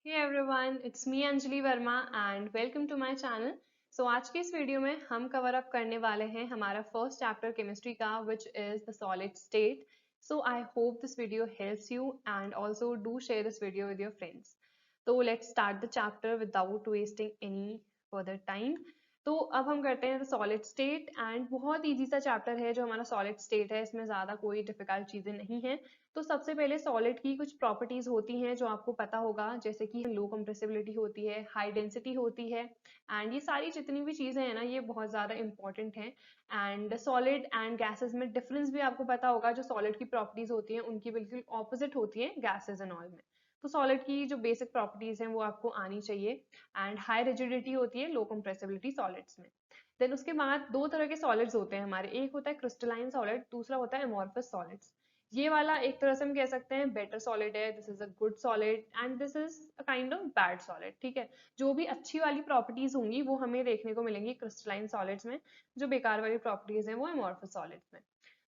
Hey everyone, it's me Anjali Verma and welcome to my channel. So आज की इस video में हम कवर अप करने वाले हैं हमारा फर्स्ट चैप्टर केमिस्ट्री का which is the solid state. So I hope this video helps you and also do share this video with your friends. So let's start the chapter without wasting any further time. तो अब हम करते हैं solid state and बहुत easy सा chapter है जो हमारा सॉलिड स्टेट है, इसमें ज़्यादा कोई डिफिकल्ट चीज़ें नहीं हैं। तो सबसे पहले सॉलिड की कुछ प्रॉपर्टीज होती हैं जो आपको पता होगा, जैसे कि लो कंप्रेसिबिलिटी होती है, हाई डेंसिटी होती है एंड ये सारी जितनी भी चीज़ें हैं ना ये बहुत ज़्यादा इंपॉर्टेंट हैं। एंड सॉलिड एंड गैसेस में डिफरेंस भी आपको पता होगा, जो सॉलिड की प्रॉपर्टीज होती हैं उनकी बिल्कुल ऑपोजिट होती है गैसेस एंड ऑल में। तो सॉलिड की जो बेसिक प्रॉपर्टीज हैं वो आपको आनी चाहिए। एंड हाई रिजिडिटी होती है लो कंप्रेसिबिलिटी सॉलिड्स में। देन उसके बाद दो तरह के सॉलिड्स होते हैं हमारे, एक होता है क्रिस्टलाइन सॉलिड, दूसरा होता है एमोर्फस सॉलिड्स। ये वाला एक तरह से हम कह सकते हैं बेटर सॉलिड है, this is a good solid and this is a kind of bad solid. ठीक है, जो भी अच्छी वाली प्रॉपर्टीज होंगी वो हमें देखने को मिलेंगी क्रिस्टलाइन सॉलिड्स में, जो बेकार वाली प्रॉपर्टीज हैं वो एमोर्फस सॉलिड्स में।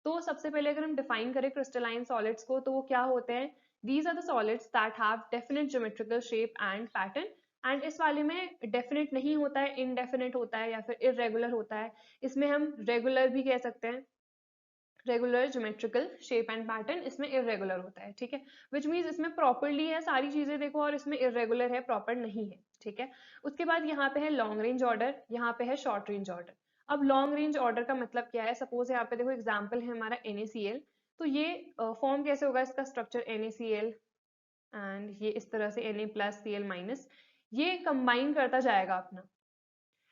तो सबसे पहले अगर हम डिफाइन करें क्रिस्टलाइन सॉलिड्स को तो वो क्या होते हैं, these are the solids that have definite geometrical shape and pattern. And इस वाले में डेफिनेट नहीं होता है, इनडेफिनेट होता है या फिर इरेगुलर होता है। इसमें हम रेगुलर भी कह सकते हैं, regular geometrical shape and pattern, इसमें इरेगुलर होता है। ठीक है, विच मीन्स इसमें प्रॉपरली है सारी चीजें देखो और इसमें इरेगुलर है, प्रॉपर नहीं है। ठीक है, उसके बाद यहाँ पे है लॉन्ग रेंज ऑर्डर, यहाँ पे है शॉर्ट रेंज ऑर्डर। अब लॉन्ग रेंज ऑर्डर का मतलब क्या है, सपोज यहाँ पे देखो एग्जाम्पल है हमारा NaCl। तो ये फॉर्म कैसे होगा इसका स्ट्रक्चर, NaCl एंड ये इस तरह से Na+Cl-, ये कंबाइन करता जाएगा अपना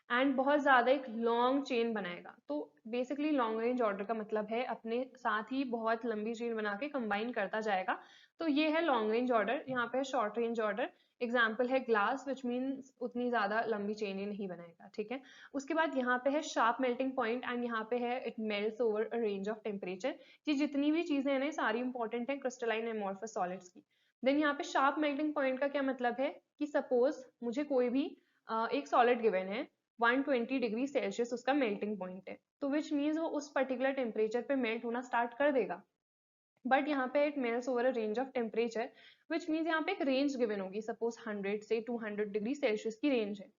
एंड बहुत ज्यादा एक लॉन्ग चेन बनाएगा। तो बेसिकली लॉन्ग रेंज ऑर्डर का मतलब है अपने साथ ही बहुत लंबी चेन बना के कंबाइन करता जाएगा। तो ये है लॉन्ग रेंज ऑर्डर। यहाँ पे है शॉर्ट रेंज ऑर्डर, एग्जाम्पल है ग्लास, विच मीन्स उतनी ज्यादा लंबी चेनें नहीं बनाएगा। ठीक है, उसके बाद यहाँ पे है शार्प मेल्टिंग पॉइंट एंड यहाँ पे है it melts over a range of temperature. ये जितनी भी चीजें हैं ना सारी इंपॉर्टेंट है क्रिस्टलाइन एमोर्फस सॉलिड्स की। देन यहाँ पे शार्प मेल्टिंग पॉइंट का क्या मतलब है कि सपोज मुझे कोई भी एक सॉलिड गिवन है, 120 डिग्री सेल्सियस उसका मेल्टिंग पॉइंट है, तो विच मीन्स वो उस पर्टिकुलर टेम्परेचर पे मेल्ट होना स्टार्ट कर देगा। बट यहाँ पे it melts over a range of temperature, which means यहाँ पे एक रेंज गिवन होगी, सपोज 100 से 200 डिग्री सेल्सियस की रेंज है।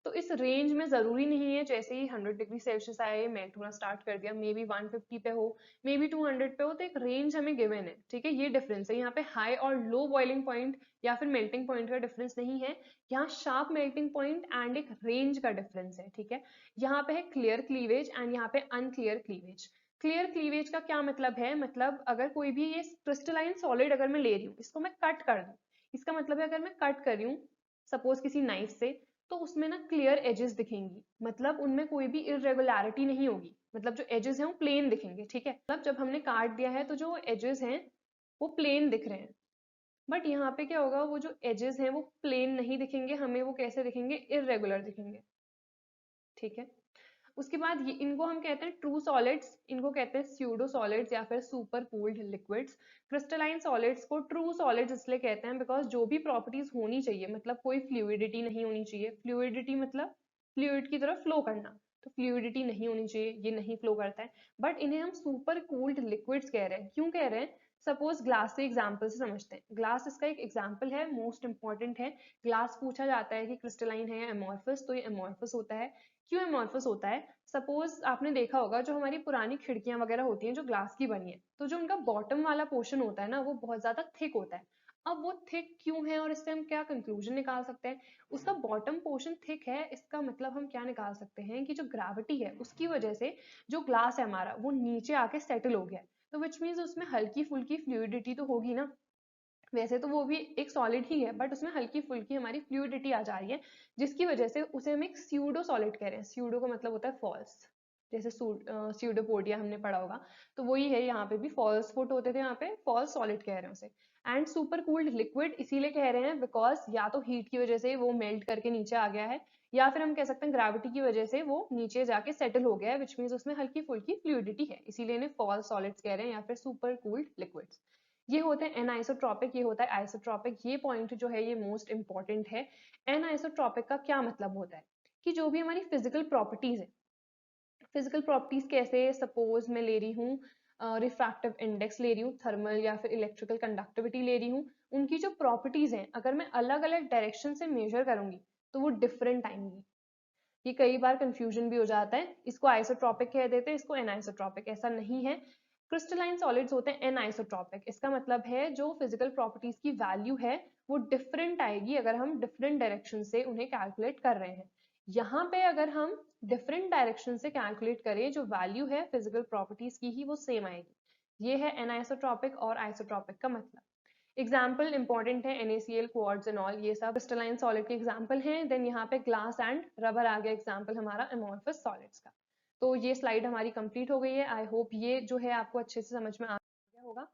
तो इस रेंज में जरूरी नहीं है जैसे ही 100 डिग्री सेल्सियस आए मेल्ट होना स्टार्ट कर दिया, मे बी 150 पे हो, मे बी 200 पे हो, तो एक रेंज हमें गिवन है। ठीक है, ये डिफरेंस है, यहाँ पे हाई और लो बॉइलिंग पॉइंट या फिर मेल्टिंग पॉइंट का डिफरेंस नहीं है, यहाँ शार्प मेल्टिंग पॉइंट एंड एक रेंज का डिफरेंस है। ठीक है, यहाँ पे है क्लियर क्लीवेज एंड यहाँ पे अनक्लियर क्लीवेज। क्लियर क्लीवेज का क्या मतलब है, मतलब अगर कोई भी ये क्रिस्टलाइन सॉलिड अगर मैं ले रही हूँ, इसको मैं कट कर दूं, इसका मतलब है अगर मैं कट कर रही हूँ सपोज किसी नाइफ से, तो उसमें ना क्लियर एजेस दिखेंगी, मतलब उनमें कोई भी इरेगुलरिटी नहीं होगी, मतलब जो एजेस हैं वो प्लेन दिखेंगे। ठीक है, मतलब जब हमने काट दिया है तो जो एजेस हैं वो प्लेन दिख रहे हैं। बट यहाँ पे क्या होगा, वो जो एजेस हैं वो प्लेन नहीं दिखेंगे हमें, वो कैसे दिखेंगे, इरेगुलर दिखेंगे। ठीक है, उसके बाद ये इनको हम कहते हैं ट्रू सॉलिड्स, इनको कहते हैं स्यूडो सॉलिड्स या फिर super pooled liquids. Crystalline solids को ट्रू सॉलिड्स इसलिए कहते हैं बिकॉज जो भी प्रॉपर्टीज होनी चाहिए, मतलब कोई फ्लूइडिटी नहीं होनी चाहिए, फ्लूइडिटी मतलब फ्लूइड की तरफ फ्लो करना, तो फ्लूइडिटी नहीं होनी चाहिए, ये नहीं फ्लो करता है। बट इन्हें हम सुपर कूल्ड लिक्विड्स कह रहे हैं, क्यों कह रहे हैं, सपोज ग्लास से एग्जाम्पल से समझते हैं। ग्लास इसका एक एग्जाम्पल है, मोस्ट इंपॉर्टेंट है। ग्लास पूछा जाता है कि क्रिस्टलाइन है या एमोर्फस, तो ये एमोर्फस होता है। क्यों एमोर्फस होता है, सपोज आपने देखा होगा जो हमारी पुरानी खिड़कियां वगैरह होती हैं जो ग्लास की बनी है, तो जो उनका बॉटम वाला पोर्शन होता है ना वो बहुत ज्यादा थिक होता है। अब वो थिक क्यों है और इससे हम क्या कंक्लूजन निकाल सकते हैं, उसका बॉटम पोर्शन थिक है, इसका मतलब हम क्या निकाल सकते हैं कि जो ग्रेविटी है उसकी वजह से जो ग्लास है हमारा वो नीचे आके सेटल हो गया है। तो विच मीन्स उसमें हल्की फुल्की फ्लूइडिटी तो होगी ना, वैसे तो वो भी एक सॉलिड ही है बट उसमें हल्की फुल्की हमारी फ्लूइडिटी आ जा रही है, जिसकी वजह से उसे हम एक स्यूडो सॉलिड कह रहे हैं। स्यूडो का मतलब होता है फॉल्स, जैसे स्यूडोपोडिया हमने पढ़ा होगा, तो वही है, यहाँ पे भी फॉल्स फुट होते थे, यहाँ पे फॉल्स सॉलिड कह रहे हैं उसे। एंड सुपर कूल्ड लिक्विड इसीलिए कह रहे हैं बिकॉज या तो हीट की वजह से वो मेल्ट करके नीचे आ गया है, या फिर हम कह सकते हैं ग्रेविटी की वजह से वो नीचे जाके सेटल हो गया है, विच मीन्स उसमें हल्की फुल्की फ्लूइडिटी है, इसीलिए इन्हें फॉल्स सॉलिड्स कह रहे हैं या फिर सुपर कूल्ड लिक्विड्स। ये होते हैं एनआइसोट्रॉपिक, ये होता है आइसोट्रॉपिक। ये पॉइंट जो है ये मोस्ट इंपॉर्टेंट है। एनआइसोट्रॉपिक का क्या मतलब होता है कि जो भी हमारी फिजिकल प्रॉपर्टीज है, फिजिकल प्रॉपर्टीज कैसे, सपोज मैं ले रही हूँ रिफ्रैक्टिव इंडेक्स ले रही हूँ, थर्मल या फिर इलेक्ट्रिकल कंडक्टिविटी ले रही हूँ, उनकी जो प्रॉपर्टीज हैं अगर मैं अलग अलग डायरेक्शन से मेजर करूंगी तो वो डिफरेंट आएंगी। ये कई बार कंफ्यूजन भी हो जाता है, इसको आइसोट्रॉपिक कह देते हैं, इसको एनाइसोट्रॉपिक। ऐसा नहीं है, क्रिस्टलाइन सॉलिड्स होते हैं एनाइसोट्रॉपिक। इसका मतलब है जो फिजिकल प्रॉपर्टीज की वैल्यू है वो डिफरेंट आएगी अगर हम डिफरेंट डायरेक्शन से उन्हें कैलकुलेट कर रहे हैं। यहाँ पे अगर हम डिफरेंट डायरेक्शन से कैलकुलेट करें, जो वैल्यू है फिजिकल प्रॉपर्टीज की ही वो सेम आएगी। ये है एनाइसोट्रॉपिक और आइसोट्रॉपिक का मतलब। एग्जाम्पल इंपॉर्टेंट है, NaCl, क्वार्ट्ज एंड ऑल, ये सब क्रिस्टलाइन सॉलिड के एग्जाम्पल हैं। देन यहाँ पे ग्लास एंड रबर आ गया एग्जाम्पल हमारा अमोर्फस सॉलिड्स का। तो ये स्लाइड हमारी कंप्लीट हो गई है। आई होप ये जो है आपको अच्छे से समझ में आ गया होगा।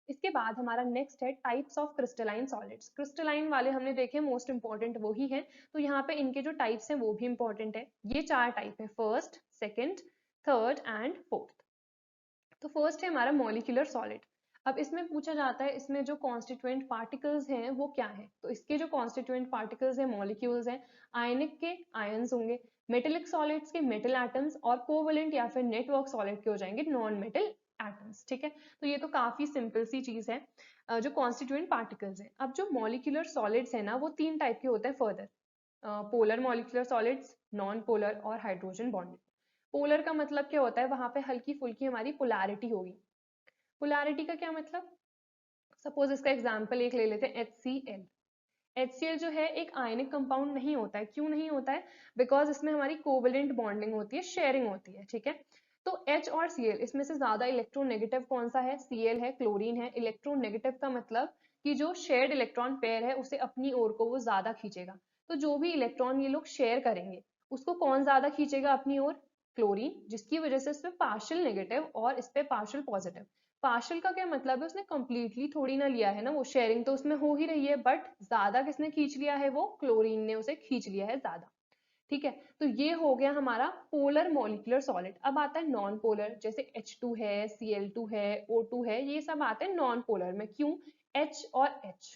इसके बाद हमारा नेक्स्ट है types of crystalline solids. Crystalline वाले हमने देखे, मोस्ट इंपॉर्टेंट वही है, तो यहाँ पे इनके जो टाइप्स हैं वो भी इंपॉर्टेंट है। ये 4 टाइप है, first, second, third and fourth. तो फर्स्ट है हमारा मॉलिक्यूलर सॉलिड। अब इसमें पूछा जाता है इसमें जो कॉन्स्टिट्यूएंट पार्टिकल्स हैं वो क्या है। तो इसके जो कॉन्स्टिट्यूएंट पार्टिकल्स हैं, मॉलिक्यूल्स हैं, आयनिक के आयंस होंगे, मेटेलिक सॉलिड्स के मेटल एटम्स, और कोवलेंट या फिर नेटवर्क सॉलिड के हो जाएंगे नॉन मेटल एटम्स। ठीक है, तो ये तो काफी सिंपल सी चीज है जो कॉन्स्टिट्यूएंट पार्टिकल्स हैं। अब जो मॉलिक्यूलर सॉलिड्स है ना वो 3 टाइप के होते हैं further, polar molecular solids, non polar और हाइड्रोजन बॉन्डेड। पोलर का मतलब क्या होता है, वहां पे हल्की फुल्की हमारी पोलैरिटी होगी। पोलैरिटी का क्या मतलब, सपोज इसका एग्जांपल एक ले लेते हैं, HCl। HCl जो है एक आयनिक कंपाउंड नहीं होता है। क्यों नहीं होता है? बिकॉज इसमें हमारी कोवेलेंट बॉन्डिंग होती है, शेयरिंग होती है। ठीक है, तो H और Cl इसमें से ज्यादा इलेक्ट्रोनेगेटिव कौन सा है? Cl है, क्लोरीन है। इलेक्ट्रोनेगेटिव का मतलब कि जो शेयर्ड इलेक्ट्रॉन पेयर है उसे अपनी ओर को वो ज्यादा खींचेगा। तो जो भी इलेक्ट्रॉन ये लोग शेयर करेंगे उसको कौन ज्यादा खींचेगा अपनी ओर? क्लोरीन, जिसकी वजह से इस पे पार्शियल नेगेटिव और इस पे पार्शियल पॉजिटिव। पार्शियल का क्या मतलब है, उसने कंप्लीटली थोड़ी ना लिया है ना, वो शेयरिंग तो उसमें हो ही रही है, बट ज्यादा किसने खींच लिया है? वो क्लोरीन ने उसे खींच लिया है ज्यादा। ठीक है, तो ये हो गया हमारा पोलर मॉलिक्यूलर सॉलिड। अब आता है नॉन पोलर, जैसे H2 है, Cl2 है, O2 है, ये सब आते हैं नॉन पोलर में। क्यों? H और H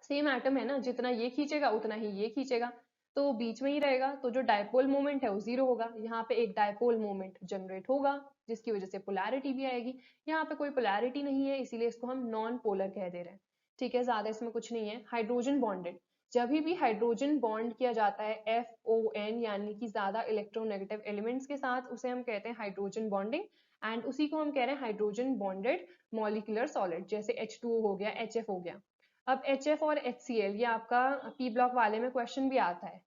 सेम एटम है ना, जितना ये खींचेगा उतना ही ये खींचेगा, तो बीच में ही रहेगा, तो जो डायपोल मोमेंट है वो जीरो होगा। यहाँ पे एक डायपोल मोमेंट जनरेट होगा जिसकी वजह से पोलैरिटी भी आएगी। यहाँ पे कोई पोलैरिटी नहीं है इसीलिए इसको हम नॉन पोलर कह दे रहे हैं। ठीक है, ज्यादा इसमें कुछ नहीं है। हाइड्रोजन बॉन्डेड, जब भी हाइड्रोजन बॉन्ड किया जाता है FON यानी कि ज्यादा इलेक्ट्रोनेगेटिव एलिमेंट्स के साथ, उसे हम कहते हैं हाइड्रोजन बॉन्डिंग, एंड उसी को हम कह रहे हैं हाइड्रोजन बॉन्डेड मॉलिक्यूलर सॉलिड। जैसे H2O हो गया, HF हो गया। अब HF और HCl ये आपका P ब्लॉक वाले में क्वेश्चन भी आता है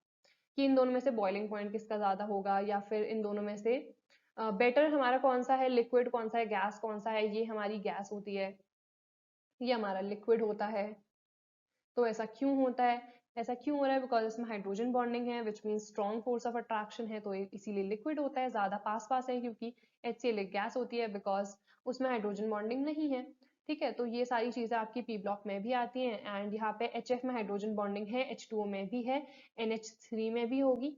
कि इन दोनों में से बॉइलिंग पॉइंट किसका ज्यादा होगा, या फिर इन दोनों में से बेटर हमारा कौन सा है, लिक्विड कौन सा है, गैस कौन सा है। ये हमारी गैस होती है, ये हमारा लिक्विड होता है। तो ऐसा क्यों होता है? ऐसा क्यों हो रहा है? बिकॉज इसमें हाइड्रोजन बॉन्डिंग है, which mean strong force of attraction है, तो इसीलिए लिक्विड होता है, ज्यादा पास पास है। क्योंकि HCl एक गैस होती है बिकॉज उसमें हाइड्रोजन बॉन्डिंग नहीं है। ठीक है, तो ये सारी चीजें आपकी P ब्लॉक में भी आती हैं। एंड यहाँ पे HF में हाइड्रोजन बॉन्डिंग है, H2O में भी है, NH3 में भी होगी।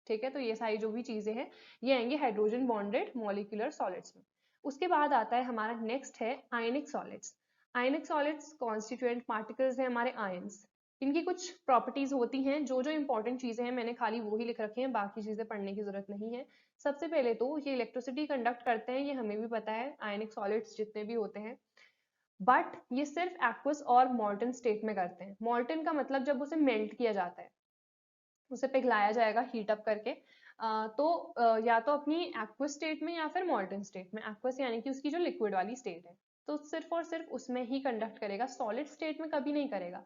ठीक है, तो ये सारी जो भी चीजें हैं ये आएंगी हाइड्रोजन बॉन्डेड मॉलिक्यूलर सॉलिड्स में। उसके बाद आता है हमारा नेक्स्ट है आयनिक सॉलिड्स। आयनिक सॉलिड्स कॉन्स्टिट्यूएंट पार्टिकल्स हैं हमारे आयंस। इनकी कुछ प्रॉपर्टीज होती हैं, जो जो इंपॉर्टेंट चीजें हैं मैंने खाली वो ही लिख रखी हैं, बाकी चीजें पढ़ने की जरूरत नहीं है। सबसे पहले तो ये इलेक्ट्रिसिटी कंडक्ट करते हैं, ये हमें भी पता है, आयनिक सॉलिड्स जितने भी होते हैं। बट ये सिर्फ एक्वस और मॉल्टन स्टेट में करते हैं। मॉल्टन का मतलब जब उसे मेल्ट किया जाता है, उसे पिघलाया जाएगा हीट अप करके। या तो अपनी एक्वस स्टेट में या फिर मॉल्टन स्टेट में। एक्वस यानी कि उसकी जो लिक्विड वाली स्टेट है, तो सिर्फ और सिर्फ उसमें ही कंडक्ट करेगा, सॉलिड स्टेट में कभी नहीं करेगा।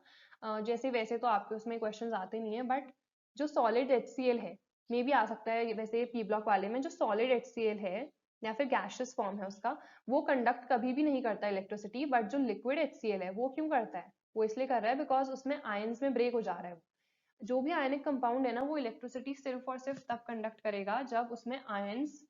जैसे वैसे तो आपके उसमें क्वेश्चंस आते नहीं है, बट जो सॉलिड HCl है, मे भी आ सकता है वैसे P ब्लॉक वाले में, जो सॉलिड HCl है या फिर गैशियस फॉर्म है उसका, वो कंडक्ट कभी भी नहीं करता इलेक्ट्रिसिटी। बट जो लिक्विड HCl है वो क्यों करता है? वो इसलिए कर रहा है बिकॉज उसमें आयंस में ब्रेक हो जा रहा है। जो भी आयनिक कंपाउंड है ना, वो इलेक्ट्रिसिटी सिर्फ और सिर्फ तब कंडक्ट करेगा जब उसमें आयंस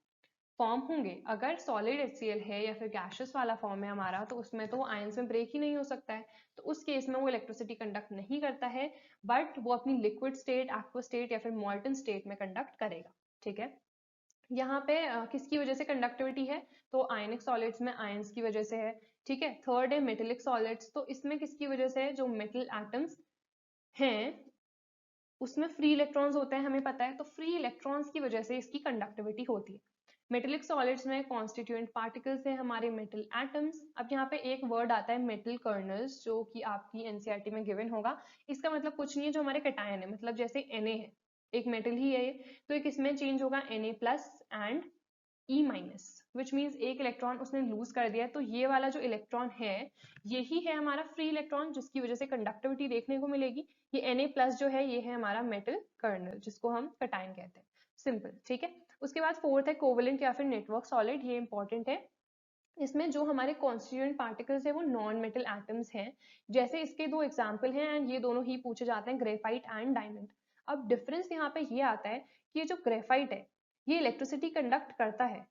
फॉर्म होंगे। अगर सॉलिड HCl है या फिर गैशियस वाला फॉर्म है हमारा, तो उसमें तो आयंस में ब्रेक ही नहीं हो सकता है, तो उस केस में वो इलेक्ट्रिसिटी कंडक्ट नहीं करता है, बट वो अपनी लिक्विड स्टेट, एक्वा स्टेट या फिर मॉल्टन स्टेट में कंडक्ट करेगा। ठीक है, यहाँ पे किसकी वजह से कंडक्टिविटी है? तो आयनिक सॉलिड्स में आयंस की वजह से है। ठीक है, थर्ड है मेटेलिक सॉलिड्स, तो इसमें किसकी वजह से है? जो मेटल एटम्स हैं उसमें फ्री इलेक्ट्रॉन्स होते हैं, हमें पता है, तो फ्री इलेक्ट्रॉन्स की वजह से इसकी कंडक्टिविटी होती है। मेटेलिक सॉलिड्स में कॉन्स्टिट्यूएंट पार्टिकल्स है हमारे मेटल एटम्स। अब यहाँ पे एक वर्ड आता है मेटल कर्नल्स, जो कि आपकी एनसीईआरटी में गिवन होगा। इसका मतलब कुछ नहीं है, जो हमारे कटायन है, मतलब जैसे Na है, एक मेटल ही है ये, तो एक इसमें चेंज होगा Na+ and E-, which means एक इलेक्ट्रॉन उसने लूज कर दिया है। तो ये वाला जो इलेक्ट्रॉन है यही है हमारा फ्री इलेक्ट्रॉन, जिसकी वजह से कंडक्टिविटी देखने को मिलेगी। ये Na+ जो है ये है हमारा मेटल कर्नल, जिसको हम कटायन कहते हैं। सिंपल, ठीक है। उसके बाद फोर्थ है कोवेलेंट या फिर नेटवर्क सॉलिड, ये इंपॉर्टेंट है। इसमें जो हमारे कॉन्स्टिट्यूएंट पार्टिकल्स है वो नॉन मेटल एटम्स हैं। जैसे इसके दो एग्जांपल हैं एंड ये दोनों ही पूछे जाते हैं, ग्रेफाइट एंड डायमंड। अब डिफरेंस यहाँ पे ये आता है कि ये जो ग्रेफाइट है ये इलेक्ट्रिसिटी कंडक्ट करता है,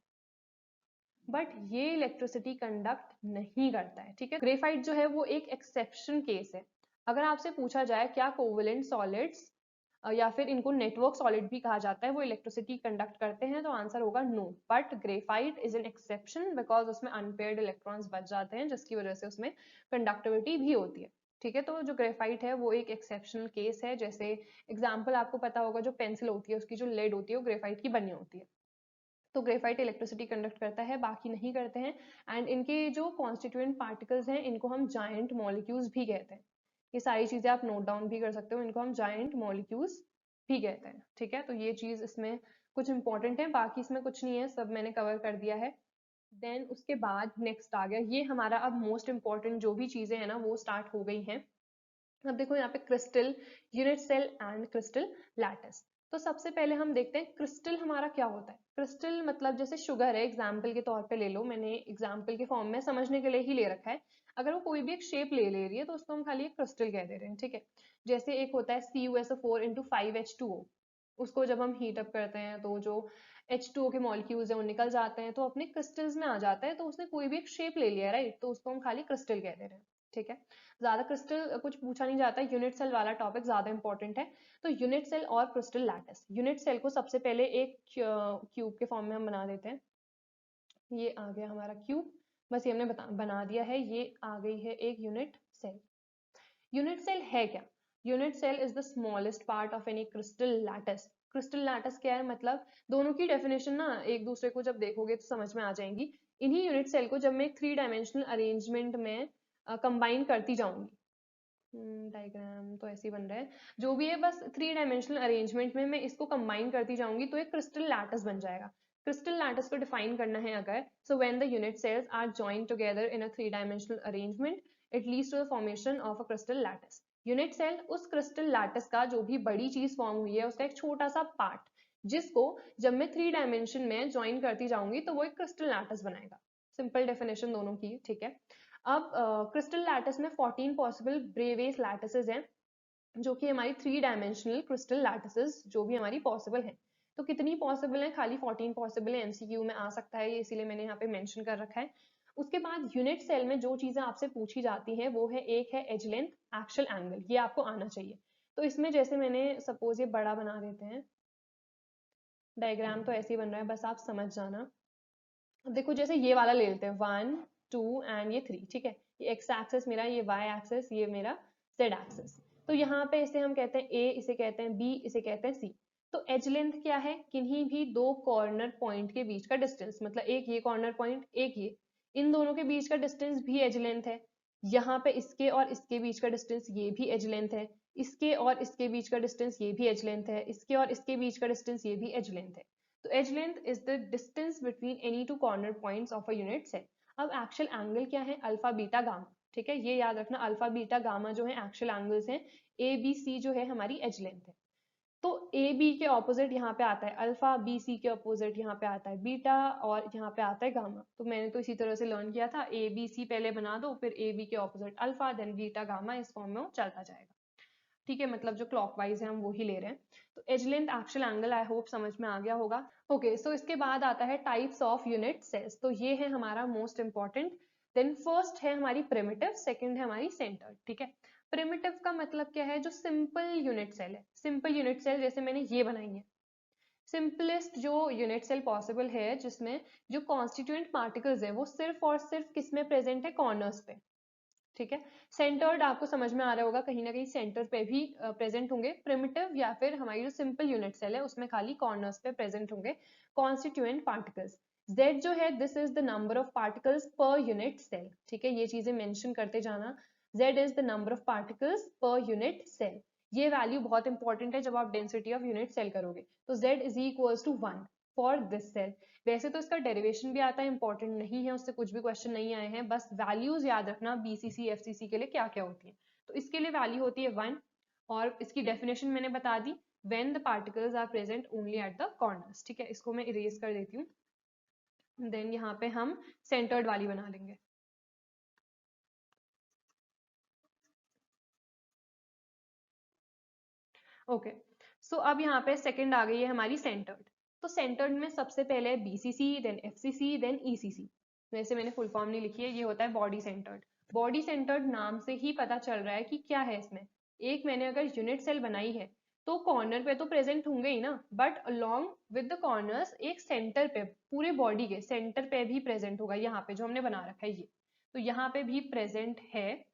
बट ये इलेक्ट्रिसिटी कंडक्ट नहीं करता है, ठीक है। ग्रेफाइट जो है वो एक एक्सेप्शन केस है। अगर आपसे पूछा जाए क्या कोवेलेंट सॉलिड्स या फिर इनको नेटवर्क सॉलिड भी कहा जाता है, वो इलेक्ट्रिसिटी कंडक्ट करते हैं, तो आंसर होगा no. But graphite is an exception because उसमें अनपेयर्ड इलेक्ट्रॉन्स बच जाते हैं, जिसकी वजह से उसमें कंडक्टिविटी भी होती है, ठीक है। तो जो ग्रेफाइट है वो एक एक्सेप्शनल केस है। जैसे एग्जाम्पल आपको पता होगा, जो पेंसिल होती है उसकी जो लेड होती है वो ग्रेफाइट की बनी होती है। तो ग्रेफाइट इलेक्ट्रिसिटी कंडक्ट करता है, बाकी नहीं करते हैं। एंड इनके जो कॉन्स्टिट्यूएंट पार्टिकल्स हैं इनको हम जायंट मॉलिक्यूल्स भी कहते हैं। ये सारी चीजें आप नोट डाउन भी कर सकते हो, इनको हम जायंट मॉलिक्यूल्स भी कहते हैं, ठीक है। तो ये चीज इसमें कुछ इंपॉर्टेंट है, बाकी इसमें कुछ नहीं है, सब मैंने कवर कर दिया है। देन उसके बाद नेक्स्ट आ गया ये हमारा, अब मोस्ट इंपॉर्टेंट जो भी चीजें हैं ना वो स्टार्ट हो गई हैं। अब देखो यहाँ पे crystal, unit cell and crystal lattice. तो सबसे पहले हम देखते हैं क्रिस्टल हमारा क्या होता है। क्रिस्टल मतलब जैसे शुगर है, एग्जाम्पल के तौर पे ले लो, मैंने एग्जाम्पल के फॉर्म में समझने के लिए ही ले रखा है। अगर वो कोई भी एक शेप ले रही है तो उसको हम खाली एक क्रिस्टल कह दे रहे हैं, ठीक है। जैसे एक होता है CuSO4 × 5H2O, उसको जब हम हीट अप करते हैं तो जो H2O के मॉलिक्यूल्स है वो निकल जाते हैं, तो अपने क्रिस्टल्स में आ जाता है, तो उसने कोई भी एक शेप ले लिया, राइट, तो उसको हम खाली क्रिस्टल कह दे रहे हैं, ठीक है। ज्यादा क्रिस्टल कुछ पूछा नहीं जाता, यूनिट सेल वाला टॉपिक ज्यादा इंपॉर्टेंट है। तो यूनिट सेल और क्रिस्टल लैटिस। यूनिट सेल को सबसे पहले एक क्यूब के फॉर्म में हम बना देते हैं। ये आ गया हमारा क्यूब, बस ये हमने बना दिया है, ये आ गई है एक यूनिट सेल। यूनिट सेल है क्या? Unit cell is the smallest part of any crystal lattice. Crystal lattice क्या है, मतलब दोनों की डेफिनेशन ना एक दूसरे को जब देखोगे तो समझ में आ जाएंगी। इन्हीं यूनिट सेल को जब मैं 3 डायमेंशनल अरेंजमेंट में कंबाइन करती जाऊंगी, डायग्राम तो ऐसे ही बन रहा है, जो भी है, बस 3 डायमेंशनल अरेंजमेंट में मैं इसको कंबाइन करती जाऊंगी तो एक क्रिस्टल लैटिस बन जाएगा। क्रिस्टल लैटिस को डिफाइन करना है अगर, so when the unit cells are joined together in a 3 dimensional arrangement it leads to the formation of a crystal lattice. Unit cell उस क्रिस्टल लैटिस का जो भी बड़ी चीज फॉर्म हुई है उसका एक छोटा सा पार्ट, जिसको जब मैं 3 डायमेंशन में ज्वाइन करती जाऊंगी तो वो एक क्रिस्टल लैटिस बनाएगा। सिंपल डेफिनेशन दोनों की, ठीक है। अब क्रिस्टल लैटिस में 14 पॉसिबल ब्रेवेस लैटिसेस हैं, जो कि हमारी 3 डायमेंशनल क्रिस्टल लैटिसेस जो भी हमारी पॉसिबल हैं। तो कितनी पॉसिबल है? खाली 14 पॉसिबल है, एमसीक्यू में आ सकता है ये, इसीलिए मैंने यहाँ पे मेंशन कर रखा है। उसके बाद यूनिट सेल में जो चीजें आपसे पूछी जाती हैं वो है, एक है एज लेंथ, एक्चुअल एंगल, ये आपको आना चाहिए। तो इसमें जैसे मैंने सपोज ये बड़ा बना देते हैं, डायग्राम तो ऐसे ही बन रहा है, बस आप समझ जाना। अब देखो जैसे ये वाला ले लेते हैं, 1 2 एंड ये 3, ठीक है। ये एक्स एक्सेस मेरा, ये वाई एक्सेस, ये मेरा जेड एक्सेस। तो यहाँ पे इसे हम कहते हैं ए, इसे कहते हैं बी, इसे कहते हैं सी। तो एज लेंथ क्या है? किन्हीं भी दो कॉर्नर पॉइंट के बीच का डिस्टेंस, मतलब एक ये कॉर्नर पॉइंट, एक ये, इन दोनों के बीच का डिस्टेंस भी एज लेंथ है। यहाँ पे इसके और इसके बीच का डिस्टेंस, ये भी एज लेंथ है। इसके और इसके बीच का डिस्टेंस, ये भी एज लेंथ है। इसके और इसके बीच का डिस्टेंस, ये भी एज लेंथ है। तो edge length is the distance between any two corner points of a unit cell. अब एक्चुअल एंगल क्या है? अल्फा बीटा गामा, ठीक है, ये याद रखना, अल्फा बीटा गामा जो है एक्चुअल एंगल्स हैं। ए बी सी जो है हमारी एज लेंथ है। तो ए बी के ऑपोजिट यहाँ पे आता है अल्फा, बी सी के ऑपोजिट यहाँ पे आता है बीटा, और यहाँ पे आता है गामा। तो मैंने तो इसी तरह से लर्न किया था, ए बी सी पहले बना दो, फिर ए बी के opposite alpha, then beta gamma, इस फॉर्म में वो चलता जाएगा, ठीक है। मतलब जो क्लॉकवाइज है हम वो ही ले रहे हैं। तो edge length, actual angle, I hope समझ में आ गया होगा। ओके, सो इसके बाद आता है टाइप्स ऑफ यूनिट सेल्स, तो ये है हमारा मोस्ट इंपॉर्टेंट। देन फर्स्ट है हमारी प्रिमिटिव, सेकंड है हमारी सेंटर्ड, ठीक है। प्रिमिटिव का मतलब क्या है? जो सिंपल यूनिट सेल है। सिंपल यूनिट सेल जैसे मैंने ये बनाई है, सिंपलेस्ट जो यूनिट सेल पॉसिबल है, जिसमें जो कॉन्स्टिट्यूएंट पार्टिकल्स है वो सिर्फ और सिर्फ किस में प्रेजेंट है? कॉर्नर्स पे, ठीक है। सेंटर्ड आपको समझ में आ रहा होगा, कहीं ना कहीं सेंटर पे भी प्रेजेंट होंगे। प्रिमिटिव या फिर हमारी जो सिंपल यूनिट सेल है उसमें खाली कॉर्नर्स पे प्रेजेंट होंगे कॉन्स्टिट्यूएंट पार्टिकल्स। Z जो है this is the number of particles पर यूनिट सेल, ठीक है, ये चीजें मेंशन करते जाना। Z is the number of particles पर यूनिट सेल, ये वैल्यू बहुत इंपॉर्टेंट है जब आप डेंसिटी ऑफ यूनिट सेल करोगे। तो Z is equals to 1 for this cell. वैसे तो इसका डेरिवेशन भी आता है, इंपॉर्टेंट नहीं है, उससे कुछ भी क्वेश्चन नहीं आए हैं, बस वैल्यूज याद रखना BCC FCC के लिए क्या क्या होती है। तो इसके लिए वैल्यू होती है 1 और इसकी डेफिनेशन मैंने बता दी, when the particles are present only at the corners, ठीक है, इसको मैं इरेज कर देती हूँ, देन यहाँ पे हम सेंटर्ड वाली बना लेंगे। ओके, सो अब यहाँ पे सेकंड आ गई है हमारी सेंटर्ड। तो सेंटर्ड में सबसे पहले BCC, then FCC, then ECC। वैसे मैंने फुल फॉर्म नहीं लिखी है, ये होता है बॉडी सेंटर्ड। बॉडी सेंटर्ड नाम से ही पता चल रहा है कि क्या है इसमें। एक मैंने अगर यूनिट सेल बनाई है तो कॉर्नर पे तो प्रेजेंट होंगे ही ना, but along with the corners एक सेंटर पे, पूरे बॉडी के सेंटर पे भी प्रेजेंट होगा, यहाँ पे जो हमने बना रखा है ये, तो यहाँ पे भी प्रेजेंट है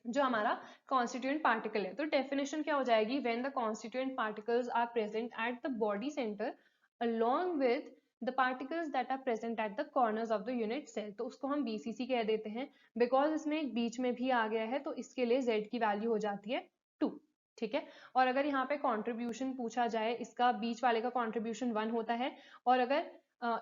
जो हमारा कॉन्स्टिट्यूएंट पार्टिकल है। तो डेफिनेशन क्या हो जाएगी, when the constituent particles are present at the body centre along with the particles that are present at the corners of the unit cell, तो उसको हम BCC कह देते हैं। बिकॉज इसमें एक बीच में भी आ गया है तो इसके लिए Z की वैल्यू हो जाती है 2, ठीक है। और अगर यहाँ पे कंट्रीब्यूशन पूछा जाए, इसका बीच वाले का कंट्रीब्यूशन 1 होता है, और अगर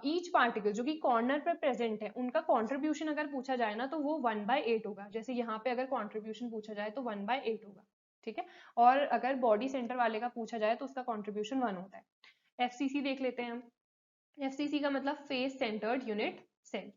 ईच पार्टिकल जो कि कॉर्नर पर प्रेजेंट है उनका कंट्रीब्यूशन अगर पूछा जाए ना तो वो 1/8 होगा। जैसे यहाँ पे अगर कंट्रीब्यूशन पूछा जाए तो 1/8 होगा, ठीक है। और अगर बॉडी सेंटर वाले का पूछा जाए तो उसका कंट्रीब्यूशन 1 होता है। FCC देख लेते हैं हम। FCC का मतलब फेस सेंटर्ड यूनिट सेल।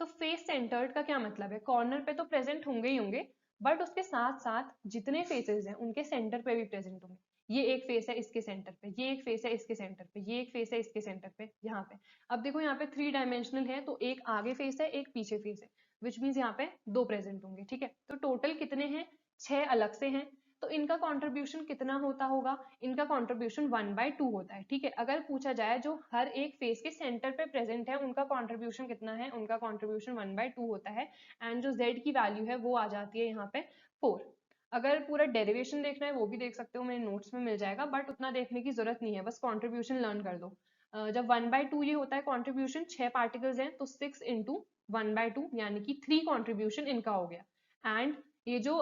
तो फेस सेंटर्ड का क्या मतलब है, कॉर्नर पे तो प्रेजेंट होंगे ही होंगे, बट उसके साथ साथ जितने फेसेस हैं उनके सेंटर पे भी प्रेजेंट होंगे। ये एक फेस है इसके सेंटर पे, ये एक फेस है इसके सेंटर पे, ये एक फेस है इसके सेंटर पे, यहाँ पे। अब देखो यहाँ पे 3 डायमेंशनल है तो एक आगे फेस है एक पीछे फेस है, विच मीन्स यहाँ पे 2 प्रेजेंट होंगे, ठीक है। तो टोटल कितने हैं, 6 अलग से हैं। तो इनका कंट्रीब्यूशन कितना होता होगा, इनका कंट्रीब्यूशन 1/2 होता है, ठीक है। अगर पूछा जाए जो हर एक फेस के सेंटर पे प्रेजेंट है उनका कंट्रीब्यूशन कितना है, उनका कंट्रीब्यूशन 1/2 होता है। एंड जो Z की वैल्यू है वो आ जाती है यहाँ पे 4। अगर पूरा डेरिवेशन देखना है वो भी देख सकते हो, मेरे नोट्स में मिल जाएगा, बट उतना देखने की जरूरत नहीं है, बस कंट्रीब्यूशन लर्न कर दो। जब 1/2 ये होता है कंट्रीब्यूशन, 6 पार्टिकल्स हैं तो 6 इंटू 1/2 यानी कि 3 कंट्रीब्यूशन इनका हो गया। एंड ये जो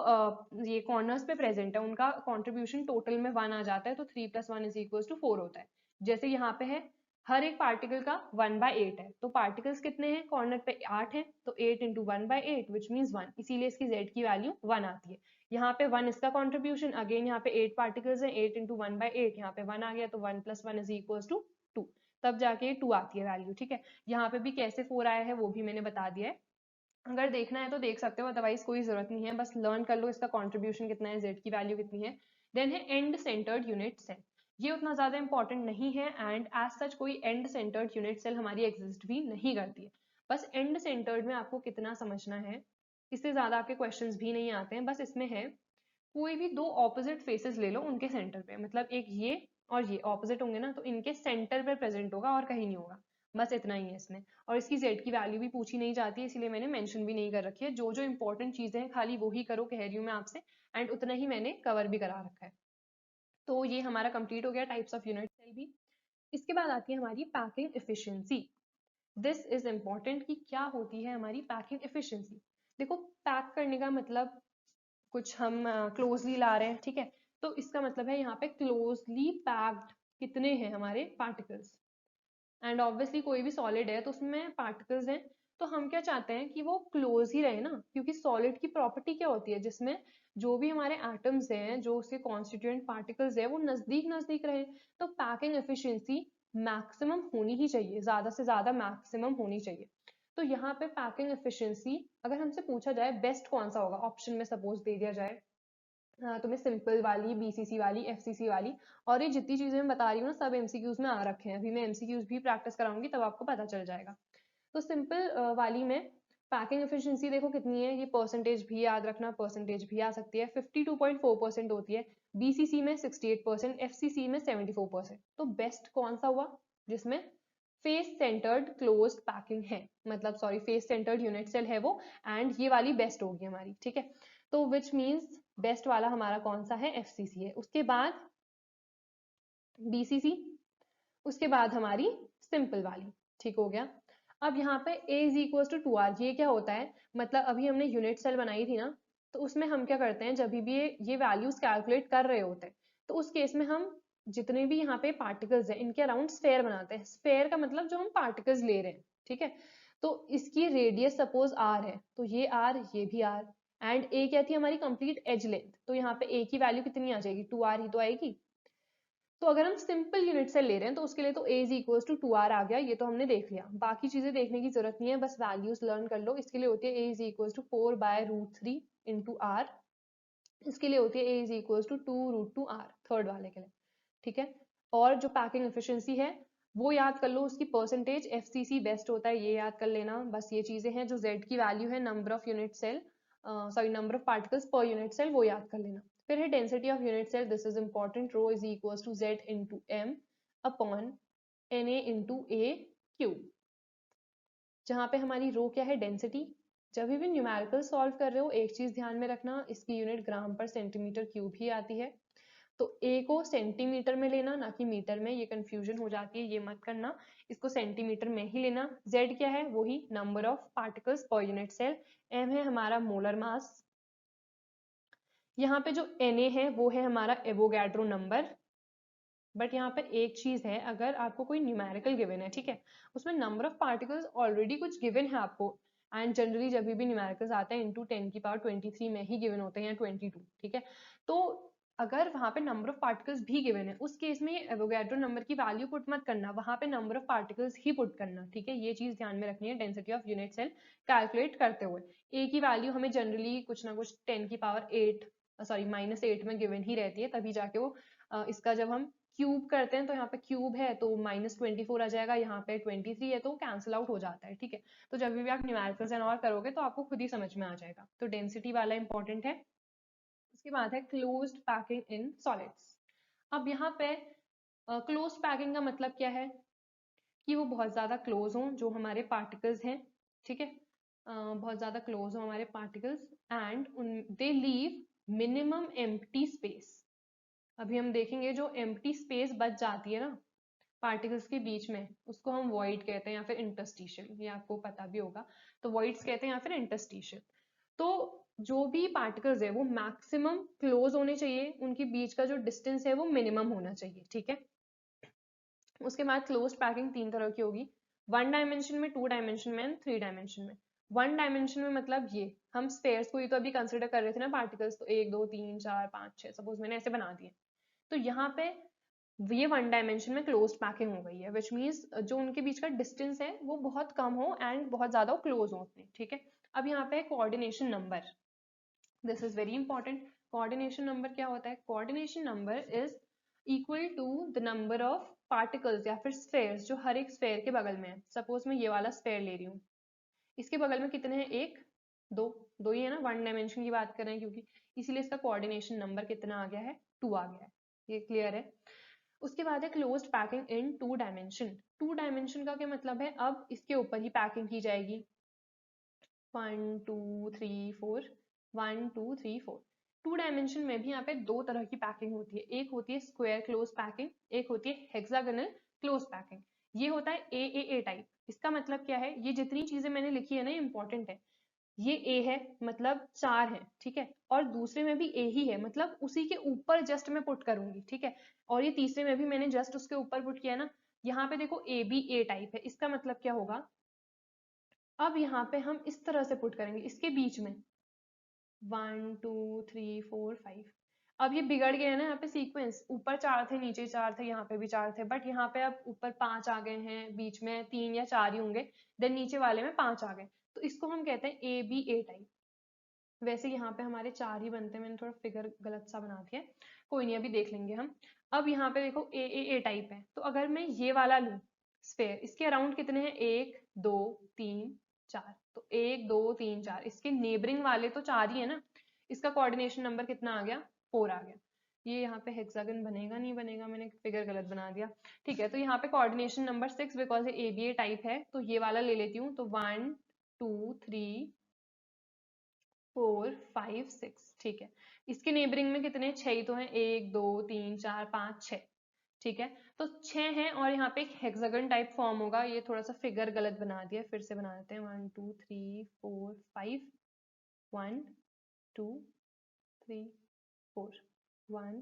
ये कॉर्नर्स पे प्रेजेंट है उनका कंट्रीब्यूशन टोटल में 1 आ जाता है, तो 3 + 1 = 4 होता है। जैसे यहाँ पे है हर एक पार्टिकल का 1/8 है, तो पार्टिकल्स कितने हैं, कॉर्नर पे 8 है, तो 8 × 1/8 विच मीन्स 1, इसीलिए इसकी Z की वैल्यू 1 आती है। यहाँ पे 1 इसका कंट्रीब्यूशन, अगेन यहाँ पे 8 पार्टिकल्स हैं, 8 × 1/8 यहाँ पे 1 आ गया, तो 1 + 1 = 2, तब जाके 2 आती है वैल्यू, ठीक है। यहाँ पे भी कैसे 4 आया है वो भी मैंने बता दिया है, अगर देखना है तो देख सकते हो, अदरवाइज कोई जरूरत नहीं है, बस लर्न कर लो इसका कंट्रीब्यूशन कितना है, Z की वैल्यू कितनी है। देन है एंड सेंटर्ड यूनिट सेल, ये उतना ज्यादा इंपॉर्टेंट नहीं है, एंड एज सच कोई एंड सेंटर्ड यूनिट सेल हमारी एग्जिस्ट भी नहीं करती है। बस एंड सेंटर्ड में आपको कितना समझना है, इससे ज्यादा आपके क्वेश्चंस भी नहीं आते हैं। बस इसमें है कोई भी 2 ऑपोजिट फेसेस ले लो, उनके सेंटर पे, मतलब एक ये और ये ऑपोजिट होंगे ना, तो इनके सेंटर पे प्रेजेंट होगा और कहीं नहीं होगा, बस इतना ही है इसमें। और इसकी Z की वैल्यू भी पूछी नहीं जाती है, इसीलिए मैंने मेंशन भी नहीं कर रखी है। जो जो इंपॉर्टेंट चीजें हैं खाली वो ही करो, कह रही हूँ मैं आपसे, एंड उतना ही मैंने कवर भी करा रखा है। तो ये हमारा कंप्लीट हो गया टाइप्स ऑफ यूनिट सेल भी। इसके बाद आती है हमारी packing efficiency. This is important कि क्या होती है हमारी पैकिंग एफिशिएंसी। देखो, पैक करने का मतलब कुछ हम क्लोजली ला रहे हैं, ठीक है, तो इसका मतलब है यहाँ पे क्लोजली पैक्ड कितने हैं हमारे पार्टिकल्स। एंड ऑब्वियसली कोई भी सॉलिड है तो उसमें पार्टिकल्स हैं, तो हम क्या चाहते हैं कि वो क्लोज ही रहे ना, क्योंकि सॉलिड की प्रॉपर्टी क्या होती है, जिसमें जो भी हमारे एटम्स हैं, जो उसके कॉन्स्टिट्यूएंट पार्टिकल्स है, वो नजदीक नजदीक रहे। तो पैकिंग एफिशिएंसी मैक्सिमम होनी ही चाहिए, ज्यादा से ज्यादा मैक्सिमम होनी चाहिए। तो यहाँ पे पैकिंग एफिशिएंसी अगर हमसे पूछा जाए बेस्ट कौन सा होगा, ऑप्शन में सपोज दे दिया जाए तुम्हें सिंपल वाली, BCC वाली, FCC वाली, और ये जितनी चीजें मैं बता रही हूँ ना सब MCQs में आ रखे हैं, अभी मैं MCQs भी प्रैक्टिस कराऊंगी तब आपको पता चल जाएगा। तो सिंपल वाली में पैकिंग एफिशिएंसी देखो कितनी है, ये परसेंटेज भी याद रखना, परसेंटेज भी आ सकती है, 52.4% होती है। BCC में 68%, FCC में 74%। तो बेस्ट कौन सा हुआ, जिसमें फेस सेंटर्ड क्लोज्ड पैकिंग है, मतलब sorry face centred unit cell है वो, एंड ये वाली बेस्ट होगी हमारी, ठीक है। तो विच मीन्स बेस्ट वाला हमारा कौन सा है, FCC है। उसके बाद BCC, उसके बाद हमारी सिंपल वाली, ठीक हो गया। अब यहाँ पे a is equal to 2r, ये क्या होता है, मतलब अभी हमने यूनिट सेल बनाई थी ना, तो उसमें हम क्या करते हैं, जब भी ये वैल्यूज कैलकुलेट कर रहे होते हैं, तो उस केस में हम जितने भी यहाँ पे पार्टिकल्स हैं इनके अराउंड स्फेयर बनाते हैं। स्फेयर का मतलब जो हम पार्टिकल्स ले रहे हैं, ठीक है। तो इसकी रेडियस सपोज r है, तो ये r, ये भी r, एंड a क्या थी हमारी कंप्लीट एज लेंथ, तो यहाँ पे a की वैल्यू कितनी आ जाएगी, 2r ही तो आएगी। तो अगर हम सिंपल यूनिट सेल ले रहे हैं तो उसके लिए तो a is equal to 2r आ गया, ये तो हमने देख लिया, बाकी चीजें देखने की जरूरत नहीं है, बस वैल्यूज लर्न कर लो। इसके लिए होती है a is equal to 4/√3 into r, इसके लिए होती है a is equal to 2√2r, third वाले के लिए, ठीक है। और जो पैकिंग एफिशिएंसी है वो याद कर लो, उसकी परसेंटेज FCC बेस्ट होता है, ये याद कर लेना। बस ये चीजें हैं, जो z की वैल्यू है number of unit cell, sorry number of particles पर यूनिट सेल, वो याद कर लेना। फिर है density of unit cell, this is important, rho is equal to z into m upon Na into a cube, जहाँ पे हमारी रो क्या है, डेंसिटी। जब भी न्यूमेरिकल सॉल्व कर रहे हो एक चीज ध्यान में रखना, इसकी यूनिट ग्राम पर सेंटीमीटर क्यूब ही आती है, तो a को सेंटीमीटर में लेना, ना कि मीटर में, ये कंफ्यूजन हो जाती है, ये मत करना, इसको सेंटीमीटर में ही लेना। z क्या है, वही नंबर ऑफ पार्टिकल्स पर यूनिट सेल, m है हमारा मोलर मास, यहाँ पे जो Na है वो है हमारा एवोगैड्रो नंबर। बट यहाँ पे एक चीज है, अगर आपको कोई न्यूमेरिकल गिवन है, ठीक है, उसमें नंबर ऑफ पार्टिकल्स ऑलरेडी कुछ गिवन है आपको, एंड जनरली जब भी न्यूमेरिकल्स आते हैं इंटू 10⁻23 में ही गिवन होते हैं, या 22, ठीक है। तो अगर वहां पे नंबर ऑफ पार्टिकल्स भी गिवन है, उस केस में एवोगैड्रो नंबर की वैल्यू पुट मत करना, वहां पे नंबर ऑफ पार्टिकल्स ही पुट करना, ठीक है। ये चीज ध्यान में रखनी है density of unit cell calculate करते हुए। ए की वैल्यू हमें जनरली कुछ ना कुछ 10⁻8, सॉरी -8 में गिवन ही रहती है, तभी जाके वो इसका जब हम क्यूब करते हैं, तो यहाँ पे क्यूब है तो -24 आ जाएगा, यहाँ पे 23 है तो कैंसिल आउट हो जाता है, ठीक है। तो जब भी आप न्यूमेरिकल्स एंड और करोगे तो आपको खुद ही समझ में आ जाएगा, तो डेंसिटी वाला इंपॉर्टेंट है। उसके बाद है क्लोज्ड पैकिंग इन सॉलिड्स। अब यहाँ पे क्लोज्ड पैकिंग का मतलब क्या है, कि वो बहुत ज्यादा क्लोज हों जो हमारे पार्टिकल्स हैं, ठीक है, बहुत ज्यादा क्लोज हो हमारे particles, and they leave minimum empty space. अभी हम देखेंगे जो एम्प्टी स्पेस बच जाती है ना पार्टिकल्स के बीच में, उसको हम वॉइड कहते हैं या फिर इंटरस्टिशियल, ये आपको पता भी होगा, तो वॉइड्स कहते हैं या फिर इंटरस्टिशियल। तो जो भी पार्टिकल्स है वो मैक्सिमम क्लोज होने चाहिए, उनके बीच का जो डिस्टेंस है वो मिनिमम होना चाहिए, ठीक है। उसके बाद क्लोज्ड पैकिंग 3 तरह की होगी, 1 डायमेंशन में, 2 डायमेंशन में एंड 3 डायमेंशन में। 1 डायमेंशन में मतलब ये हम स्फेयर्स को ही तो अभी कंसिडर कर रहे थे ना पार्टिकल्स, तो 1 2 3 4 5 6 सपोज मैंने ऐसे बना दिए, तो यहाँ पे ये 1 डायमेंशन में क्लोज्ड पैकिंग हो गई है, विच मीन्स जो उनके बीच का डिस्टेंस है वो बहुत कम हो एंड बहुत ज्यादा क्लोज हो उतने, ठीक है। अब यहाँ पे coordination number, this is very important. Coordination number क्या होता है, coordination number is equal to the number of particles या फिर स्फेयर्स जो हर एक स्फेयर के बगल में है। सपोज मैं ये वाला स्फेयर ले रही हूँ, इसके बगल में कितने हैं, एक दो, दो ही है ना, 1 डायमेंशन की बात कर रहे हैं क्योंकि, इसीलिए इसका कोऑर्डिनेशन नंबर कितना आ गया है, 2 आ गया है, ये क्लियर है। उसके बाद है closed packing in 2 dimension. 2 dimension का क्या मतलब है, अब इसके ऊपर ही पैकिंग की जाएगी, 1 2 3 4, 1 2 3 4। 2 डायमेंशन में भी यहाँ पे 2 तरह की पैकिंग होती है, एक होती है स्क्वायर क्लोज पैकिंग, एक होती है हेक्सागोनल क्लोज पैकिंग। ये होता है ए टाइप। इसका मतलब क्या है, ये जितनी चीजें मैंने लिखी है ना, इंपॉर्टेंट है। ये ए है मतलब 4 है, ठीक है, और दूसरे में भी ए ही है मतलब उसी के ऊपर जस्ट मैं पुट करूंगी, ठीक है, और ये तीसरे में भी मैंने जस्ट उसके ऊपर पुट किया ना। यहाँ पे देखो ए बी ए टाइप है, इसका मतलब क्या होगा, अब यहाँ पे हम इस तरह से पुट करेंगे इसके बीच में 1 2 3 4 5। अब ये बिगड़ गया है ना यहाँ पे सीक्वेंस, ऊपर 4 थे नीचे 4 थे यहाँ पे भी 4 थे, बट यहाँ पे अब ऊपर 5 आ गए हैं, बीच में 3 या 4 ही होंगे, देन नीचे वाले में 5 आ गए, तो इसको हम कहते हैं ए बी ए टाइप। वैसे यहाँ पे हमारे 4 ही बनते हैं, मैंने थोड़ा फिगर गलत सा बना दिया, कोई नहीं अभी देख लेंगे हम। अब यहाँ पे देखो ए टाइप है, तो अगर मैं ये वाला लूं स्फेयर, इसके अराउंड कितने हैं, 1 2 3 4, तो 1 2 3 4, इसके नेबरिंग वाले तो 4 ही है ना, इसका कोऑर्डिनेशन नंबर कितना आ गया, 4 आ गया। ये यहाँ पे हेक्सागन बनेगा नहीं बनेगा, मैंने फिगर गलत बना दिया, ठीक है। तो यहाँ पे कोऑर्डिनेशन नंबर 6, बिकॉज ये ABA टाइप है, तो ये वाला ले लेती हूँ, तो 1 2 3 4 5 6, ठीक है। इसके नेबरिंग में कितने, 6 ही तो हैं, 1 2 3 4 5 6, ठीक है, तो 6 है और यहाँ पे एक हेक्सागन टाइप फॉर्म होगा। ये थोड़ा सा फिगर गलत बना दिया, फिर से बना देते हैं। 1 2 3 4 5, 1 2 3 4, 1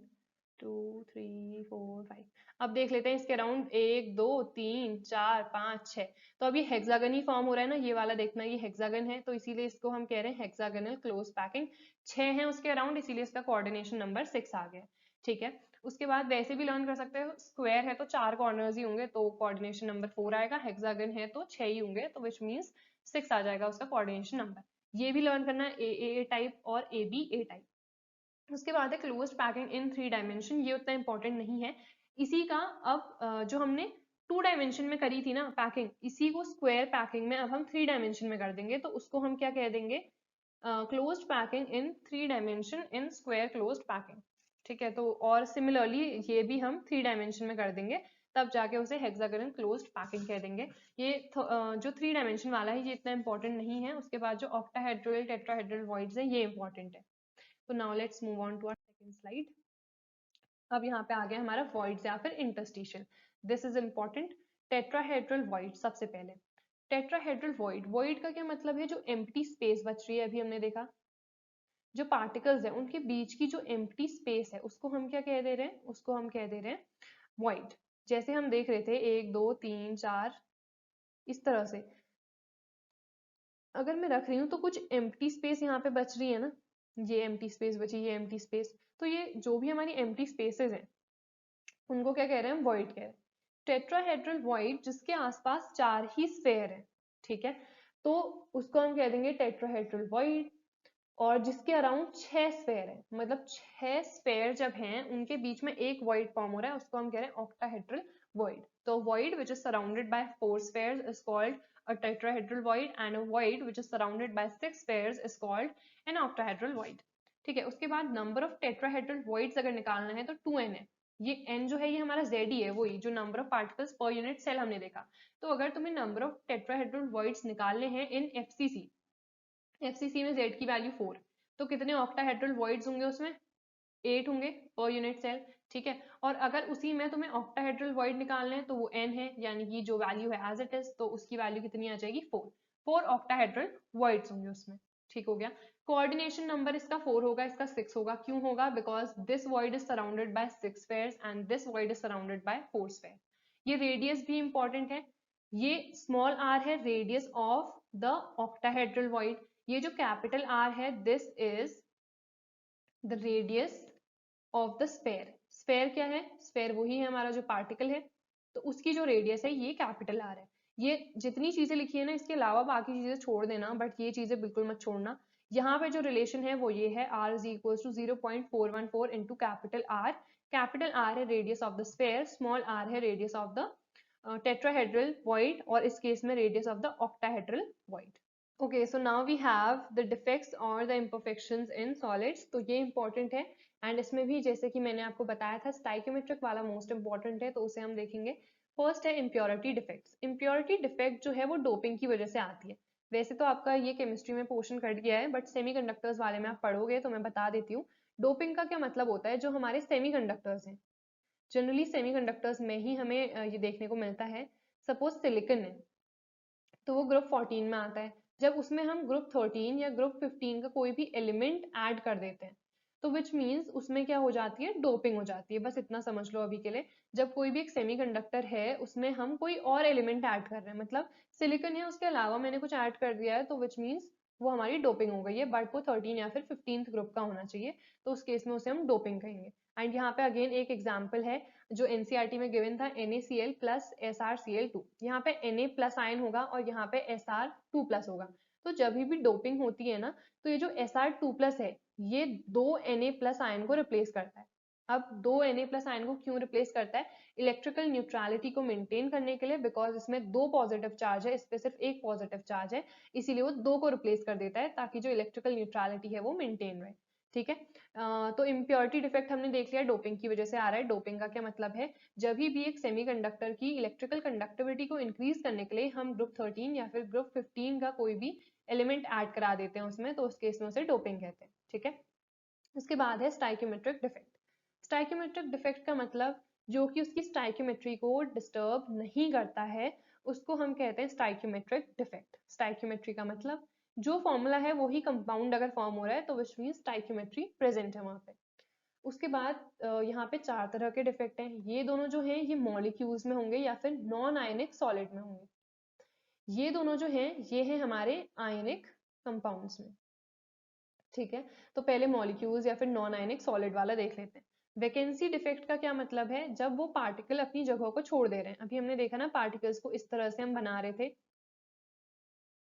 2 3 4 5। अब देख लेते हैं इसके अराउंड 1 2 3 4 5 6। तो अब ये हेक्सागन ही फॉर्म हो रहा है ना, ये वाला देखना, ये हेक्सागन है तो इसीलिए इसको हम कह रहे हैं हेक्सागनल क्लोज पैकिंग। 6 है उसके अराउंड, इसीलिए इसका कोऑर्डिनेशन नंबर 6 आ गया। ठीक है, उसके बाद वैसे भी लर्न कर सकते हो, स्क्वायर है तो 4 कॉर्नर्स ही होंगे तो कोऑर्डिनेशन नंबर 4 आएगा। हेक्सागन है तो 6 ही होंगे तो विच मीन्स 6 आ जाएगा उसका कोऑर्डिनेशन नंबर। ये भी लर्न करना है, ए टाइप और ए टाइप। उसके बाद है क्लोज्ड पैकिंग इन 3 डायमेंशन। ये उतना इंपॉर्टेंट नहीं है। इसी का अब जो हमने 2 डायमेंशन में करी थी ना पैकिंग, इसी को स्क्वायर पैकिंग में अब हम 3 डायमेंशन में कर देंगे, तो उसको हम क्या कह देंगे, closed packing in 3 dimension in square closed packing. ठीक है, तो और सिमिलरली ये भी हम 3 डायमेंशन में कर देंगे, तब जाके उसे हेक्सागोनल क्लोज्ड पैकिंग कह देंगे। ये जो 3 डायमेंशन वाला है ये इतना इंपॉर्टेंट नहीं है। उसके बाद जो ऑक्टाहेड्रल टेट्राहेड्रल वॉइड्स है ये इंपॉर्टेंट है। तो now let's move on to our second slide. अब यहाँ पे आ गया हमारा वॉइड्स या फिर interstitial. This is important. Tetrahedral void, सबसे पहले टेट्राहेड्रल वॉइड, वॉइड का क्या मतलब है, जो एम्प्टी स्पेस बच रही है। अभी हमने देखा जो पार्टिकल्स है उनके बीच की जो एम्प्टी स्पेस है उसको हम क्या कह दे रहे हैं, उसको हम कह दे रहे हैं वॉइड। जैसे हम देख रहे थे 1 2 3 4 इस तरह से अगर मैं रख रही हूँ तो कुछ एम्प्टी स्पेस यहाँ पे बच रही है ना, ये एम्प्टी स्पेस बची, ये एम्प्टी स्पेस, तो ये जो भी हमारी एम्प्टी स्पेसेस हैं उनको क्या कह रहे हैं, वॉइड कह रहे हैं। टेट्राहेड्रल वॉइड जिसके आसपास 4 ही स्फेयर है, ठीक है, तो उसको हम कह देंगे टेट्राहेड्रल वॉइड। और जिसके अराउंड 6 स्फेयर है, मतलब 6 स्फेयर जब हैं उनके बीच में एक वॉइड फॉर्म हो रहा है, उसको हम कह रहे हैं ऑक्टाहेड्रल वॉइड। तो void which is surrounded by 4 spheres is called a tetrahedral void and a void which is surrounded by 6 spheres is called an octahedral void। ठीक है, उसके बाद नंबर ऑफ टेट्राहेड्रल वॉइड्स अगर निकालना है तो 2n है। ये n जो है ये हमारा z ही है, वही जो नंबर ऑफ पार्टिकल्स पर यूनिट सेल हमने देखा। तो अगर तुम्हें नंबर ऑफ टेट्राहेड्रल वॉइड्स निकालने हैं इन एफसीसी, एफसीसी में z की वैल्यू 4, तो कितने ऑक्टाहेड्रल वॉइड्स होंगे उसमें, 8 होंगे पर यूनिट सेल। ठीक है, और अगर उसी में तुम्हें ऑक्टाहेड्रल वॉइड निकालना है तो वो n है, यानी कि जो वैल्यू है एज इट इज, तो उसकी वैल्यू कितनी आ जाएगी, 4 ऑक्टाहेड्रल वॉइड्स होंगे उसमें। ठीक हो गया। कोऑर्डिनेशन नंबर इसका 4 होगा, इसका 6 होगा। क्यों होगा, because this void is surrounded by 6 spheres and this void is surrounded by 4 sphere. ये रेडियस भी इंपॉर्टेंट है, ये स्मॉल r है radius of the octahedral void. ये जो कैपिटल R है this is the radius of the sphere. Sphere क्या है, स्फेयर वही है हमारा जो पार्टिकल है, तो उसकी जो रेडियस है ये कैपिटल आर है। ये जितनी चीजें लिखी है ना इसके अलावा बाकी चीजें छोड़ देना, बट ये चीजें बिल्कुल मत छोड़ना। यहाँ पे जो रिलेशन है वो ये है, r is equal to 0.414 into capital R. Capital R है radius of the sphere, small R है radius of the tetrahedral void, और इस केस में radius of the octahedral void. Okay, so now we have the defects or the imperfections in solids। तो ये important है, and इसमें भी जैसे कि मैंने आपको बताया था स्टाइक्योमेट्रिक वाला मोस्ट इंपॉर्टेंट है, तो उसे हम देखेंगे। फर्स्ट है इम्प्योरिटी डिफेक्ट्स। इम्प्योरिटी डिफेक्ट जो है वो डोपिंग की वजह से आती है। वैसे तो आपका ये केमिस्ट्री में पोर्शन कट गया है, बट सेमीकंडक्टर्स वाले में आप पढ़ोगे तो मैं बता देती हूँ। डोपिंग का क्या मतलब होता है, जो हमारे सेमीकंडक्टर्स हैं, जनरली सेमीकंडक्टर्स में ही हमें ये देखने को मिलता है। सपोज सिलिकन है तो वो ग्रुप 14 में आता है। जब उसमें हम ग्रुप 13 या ग्रुप 15 का कोई भी एलिमेंट ऐड कर देते हैं तो विच मीन्स उसमें क्या हो जाती है, डोपिंग हो जाती है। बस इतना समझ लो अभी के लिए। जब कोई भी एक सेमीकंडक्टर है उसमें हम कोई और एलिमेंट ऐड कर रहे हैं, मतलब सिलिकन है उसके अलावा मैंने कुछ ऐड कर दिया है, तो विच मीन्स वो हमारी डोपिंग हो गई है, बट वो 13 या फिर 15th ग्रुप का होना चाहिए, तो उस केस में उसे हम डोपिंग कहेंगे। एंड यहाँ पे अगेन एक एग्जाम्पल है जो एनसीईआरटी में गिवन था, NaCl प्लस SrCl2। यहाँ पे Na प्लस आयन होगा और यहाँ पे Sr2 प्लस होगा। तो जब भी डोपिंग होती है ना, तो ये जो Sr2 प्लस है ये दो Na प्लस आयन को रिप्लेस करता है। अब दो Na प्लस आयन को क्यों रिप्लेस करता है, इलेक्ट्रिकल न्यूट्रलिटी को मेंटेन करने के लिए, बिकॉज इसमें दो पॉजिटिव चार्ज है, इस पे सिर्फ एक पॉजिटिव चार्ज है, इसीलिए वो दो को रिप्लेस कर देता है ताकि जो इलेक्ट्रिकल न्यूट्रलिटी है वो मेंटेन रहे। ठीक है, तो इम्प्योरिटी डिफेक्ट हमने देख लिया डोपिंग की वजह से आ रहा है। डोपिंग का क्या मतलब है, जब भी एक सेमीकंडक्टर की इलेक्ट्रिकल कंडक्टिविटी को इंक्रीज करने के लिए हम ग्रुप 13 या फिर ग्रुप 15 का कोई भी एलिमेंट ऐड करा देते हैं उसमें, तो उस केस में उसे डोपिंग कहते हैं। ठीक है, उसके बाद है स्टाइक्योमेट्रिक डिफेक्ट। स्टाइक्योमेट्रिक डिफेक्ट का मतलब जो कि उसकी स्टाइक्योमेट्री को डिस्टर्ब नहीं करता है, उसको हम कहते हैं स्टाइक्योमेट्रिक डिफेक्ट। स्टाइक्योमेट्री का मतलब जो फॉर्मूला है वही कंपाउंड अगर फॉर्म हो रहा है तो विच मीन स्टाइक्योमेट्री प्रेजेंट है वहां पे। उसके बाद यहाँ पे 4 तरह के डिफेक्ट हैं। ये दोनों जो हैं ये मॉलिक्यूल्स में होंगे या फिर नॉन आयनिक सॉलिड में होंगे। ये दोनों जो हैं ये हैं हमारे आयनिक कंपाउंड्स में, ठीक है। तो पहले मॉलिक्यूल्स या फिर नॉन आयनिक सॉलिड वाला देख लेते हैं। वैकेंसी डिफेक्ट का क्या मतलब है, जब वो पार्टिकल अपनी जगह को छोड़ दे रहे हैं। अभी हमने देखा ना पार्टिकल्स को इस तरह से हम बना रहे थे,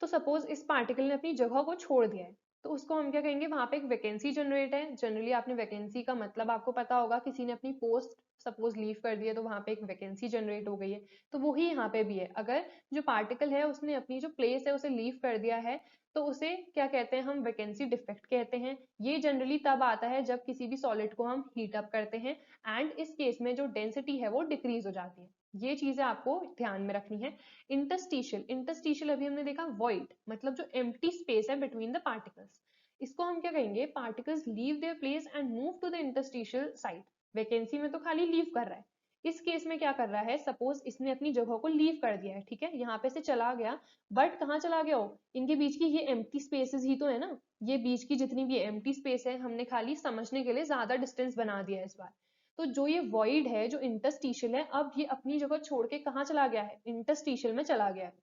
तो सपोज इस पार्टिकल ने अपनी जगह को छोड़ दिया है, तो उसको हम क्या कहेंगे, वहां पे एक वैकेंसी जनरेट है। जनरली आपने वैकेंसी का मतलब आपको पता होगा, किसी ने अपनी पोस्ट सपोज लीव कर दिया तो वहां पे एक वैकेंसी जनरेट हो गई है। तो वही यहाँ पे भी है, अगर जो पार्टिकल है उसने अपनी जो प्लेस है उसे लीव कर दिया है तो उसे क्या कहते हैं, हम वैकेंसी डिफेक्ट कहते हैं। ये जनरली तब आता है जब किसी भी सॉलिड को हम हीट अप करते हैं एंड इस केस में जो डेंसिटी है वो डिक्रीज हो जाती है। ये चीजें आपको ध्यान में रखनी है। इंटरस्टिशियल, इंटरस्टिशियल अभी हमने देखा वॉइड, मतलब जो एम्प्टी स्पेस है बिटवीन द पार्टिकल्स। इसको हम क्या कहेंगे, particles leave their place and move to the interstitial side. Vacancy में तो खाली लीव कर रहा है, इस केस में क्या कर रहा है, सपोज इसने अपनी जगह को लीव कर दिया है, ठीक है, यहाँ पे से चला गया, बट कहाँ चला गया हो, इनके बीच की ये एम्प्टी स्पेसेस ही तो है ना, ये बीच की जितनी भी एम्प्टी स्पेस है हमने खाली समझने के लिए ज्यादा डिस्टेंस बना दिया है इस बार। तो जो ये वॉइड है, जो इंटरस्टिशियल है, अब ये अपनी जगह छोड़ के कहाँ चला गया है, इंटरस्टिशियल में चला गया है।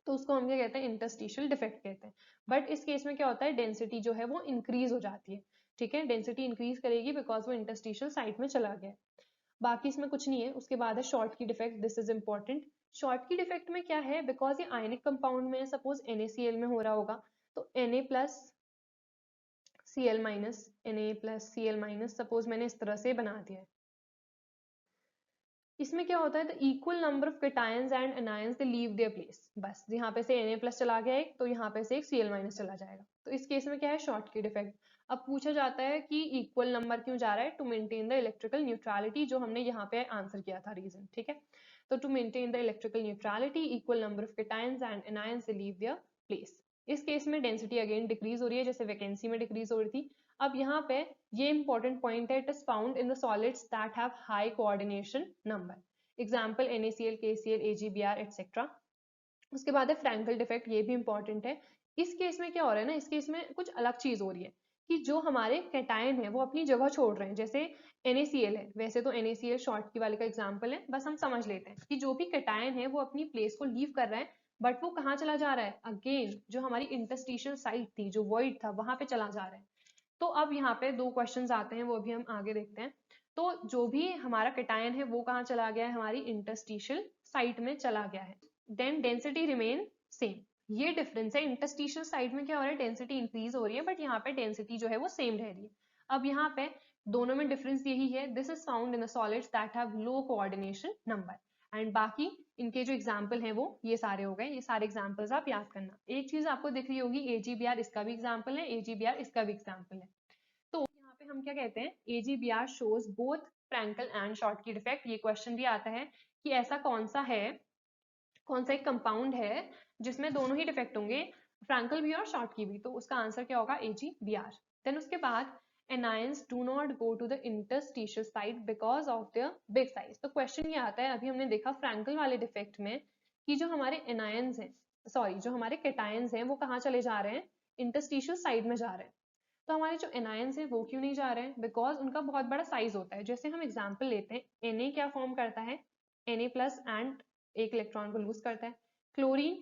तो उसको हम क्या कहते हैं, इंटरस्टिशियल डिफेक्ट कहते हैं। बट इस केस में क्या होता है, डेंसिटी जो है वो इंक्रीज हो जाती है, ठीक है, डेंसिटी इंक्रीज करेगी बिकॉज वो इंटरस्टिशियल साइड में चला गया है। बाकी इसमें कुछ नहीं है। उसके बाद है शॉर्ट की defect, this is important. Short की डिफेक्ट में क्या है, बिकॉज ये आयनिक कंपाउंड में है, सपोज NaCl में हो रहा होगा, तो Na plus Cl minus, Na plus Cl minus, suppose मैंने इस तरह से बना दिया है। इसमें क्या होता है, the equal number of cations and anions they leave their place. बस यहाँ पे से Na प्लस चला गया एक, तो यहाँ पे से एक Cl माइनस चला जाएगा। तो इस केस में क्या है, शॉर्ट की डिफेक्ट। अब पूछा जाता है कि इक्वल नंबर क्यों जा रहा है, to maintain the electrical neutrality, जो हमने यहाँ पे आंसर किया था रीजन, ठीक है। तो to maintain the electrical neutrality, equal number of cations and anions they leave their place. इस केस में डेंसिटी अगेन डिक्रीज हो रही है, जैसे वैकेंसी में डिक्रीज हो रही थी। अब यहाँ पे ये इंपॉर्टेंट पॉइंट है, it is found in the solids that have high coordination number, example NaCl, KCl, AgBr etcetera. उसके बाद है फ्रैंकल डिफेक्ट, ये भी इंपॉर्टेंट है। इस केस में क्या हो रहा है ना, इस केस में कुछ अलग चीज हो रही है कि जो हमारे कैटायन है वो अपनी जगह छोड़ रहे हैं। जैसे NaCl है, वैसे तो NaCl शॉर्ट की वाले का एग्जाम्पल है, बस हम समझ लेते हैं कि जो भी कैटायन है वो अपनी प्लेस को लीव कर रहा है, बट वो कहाँ चला जा रहा है, अगेन जो हमारी इंटरस्टिशियल साइट थी, जो वॉइड था, वहां पे चला जा रहा है। तो अब यहाँ पे दो क्वेश्चंस आते हैं, वो भी हम आगे देखते हैं। तो जो भी हमारा कैटायन है वो कहाँ चला गया है, हमारी इंटरस्टिशियल साइट में चला गया है। देन डेंसिटी रिमेन सेम, ये डिफरेंस है, इंटरस्टिशियल साइट में क्या हो रहा है, डेंसिटी इंक्रीज हो रही है, बट यहाँ पे डेंसिटी जो है वो सेम रह रही है। अब यहाँ पे दोनों में डिफरेंस यही है, this is found in the solids that have low coordination number. And बाकी इनके जो एग्जाम्पल हैं वो ये सारे हो गए, ये सारे एग्जाम्पल्स आप याद करना। एक चीज आपको दिख रही होगी, AgBr इसका भी एग्जाम्पल है, AgBr इसका भी एग्जाम्पल है। तो यहाँ पे हम क्या कहते हैं, AgBr shows both Frenkel and Schottky defect. ये क्वेश्चन भी आता है कि ऐसा कौन सा है, कौन सा एक कंपाउंड है जिसमें दोनों ही डिफेक्ट होंगे, फ्रैंकल भी और शॉर्ट की भी, तो उसका आंसर क्या होगा, AgBr। देन उसके बाद anions do not go to the interstitial site because of their big size। तो क्वेश्चन ये आता है, अभी हमने देखा फ्रैंकल वाले डिफेक्ट में कि जो हमारे एनायंस हैं, सॉरी जो हमारे कैटायंस हैं वो कहाँ चले जा रहे हैं, इंटरस्टिशियल साइड में जा रहे हैं। तो हमारे जो एनायंस हैं वो क्यों नहीं जा रहे हैं, बिकॉज उनका बहुत बड़ा साइज होता है। जैसे हम एग्जाम्पल लेते हैं, Na क्या फॉर्म करता है, Na प्लस एंड एक इलेक्ट्रॉन को लूज करता है, क्लोरीन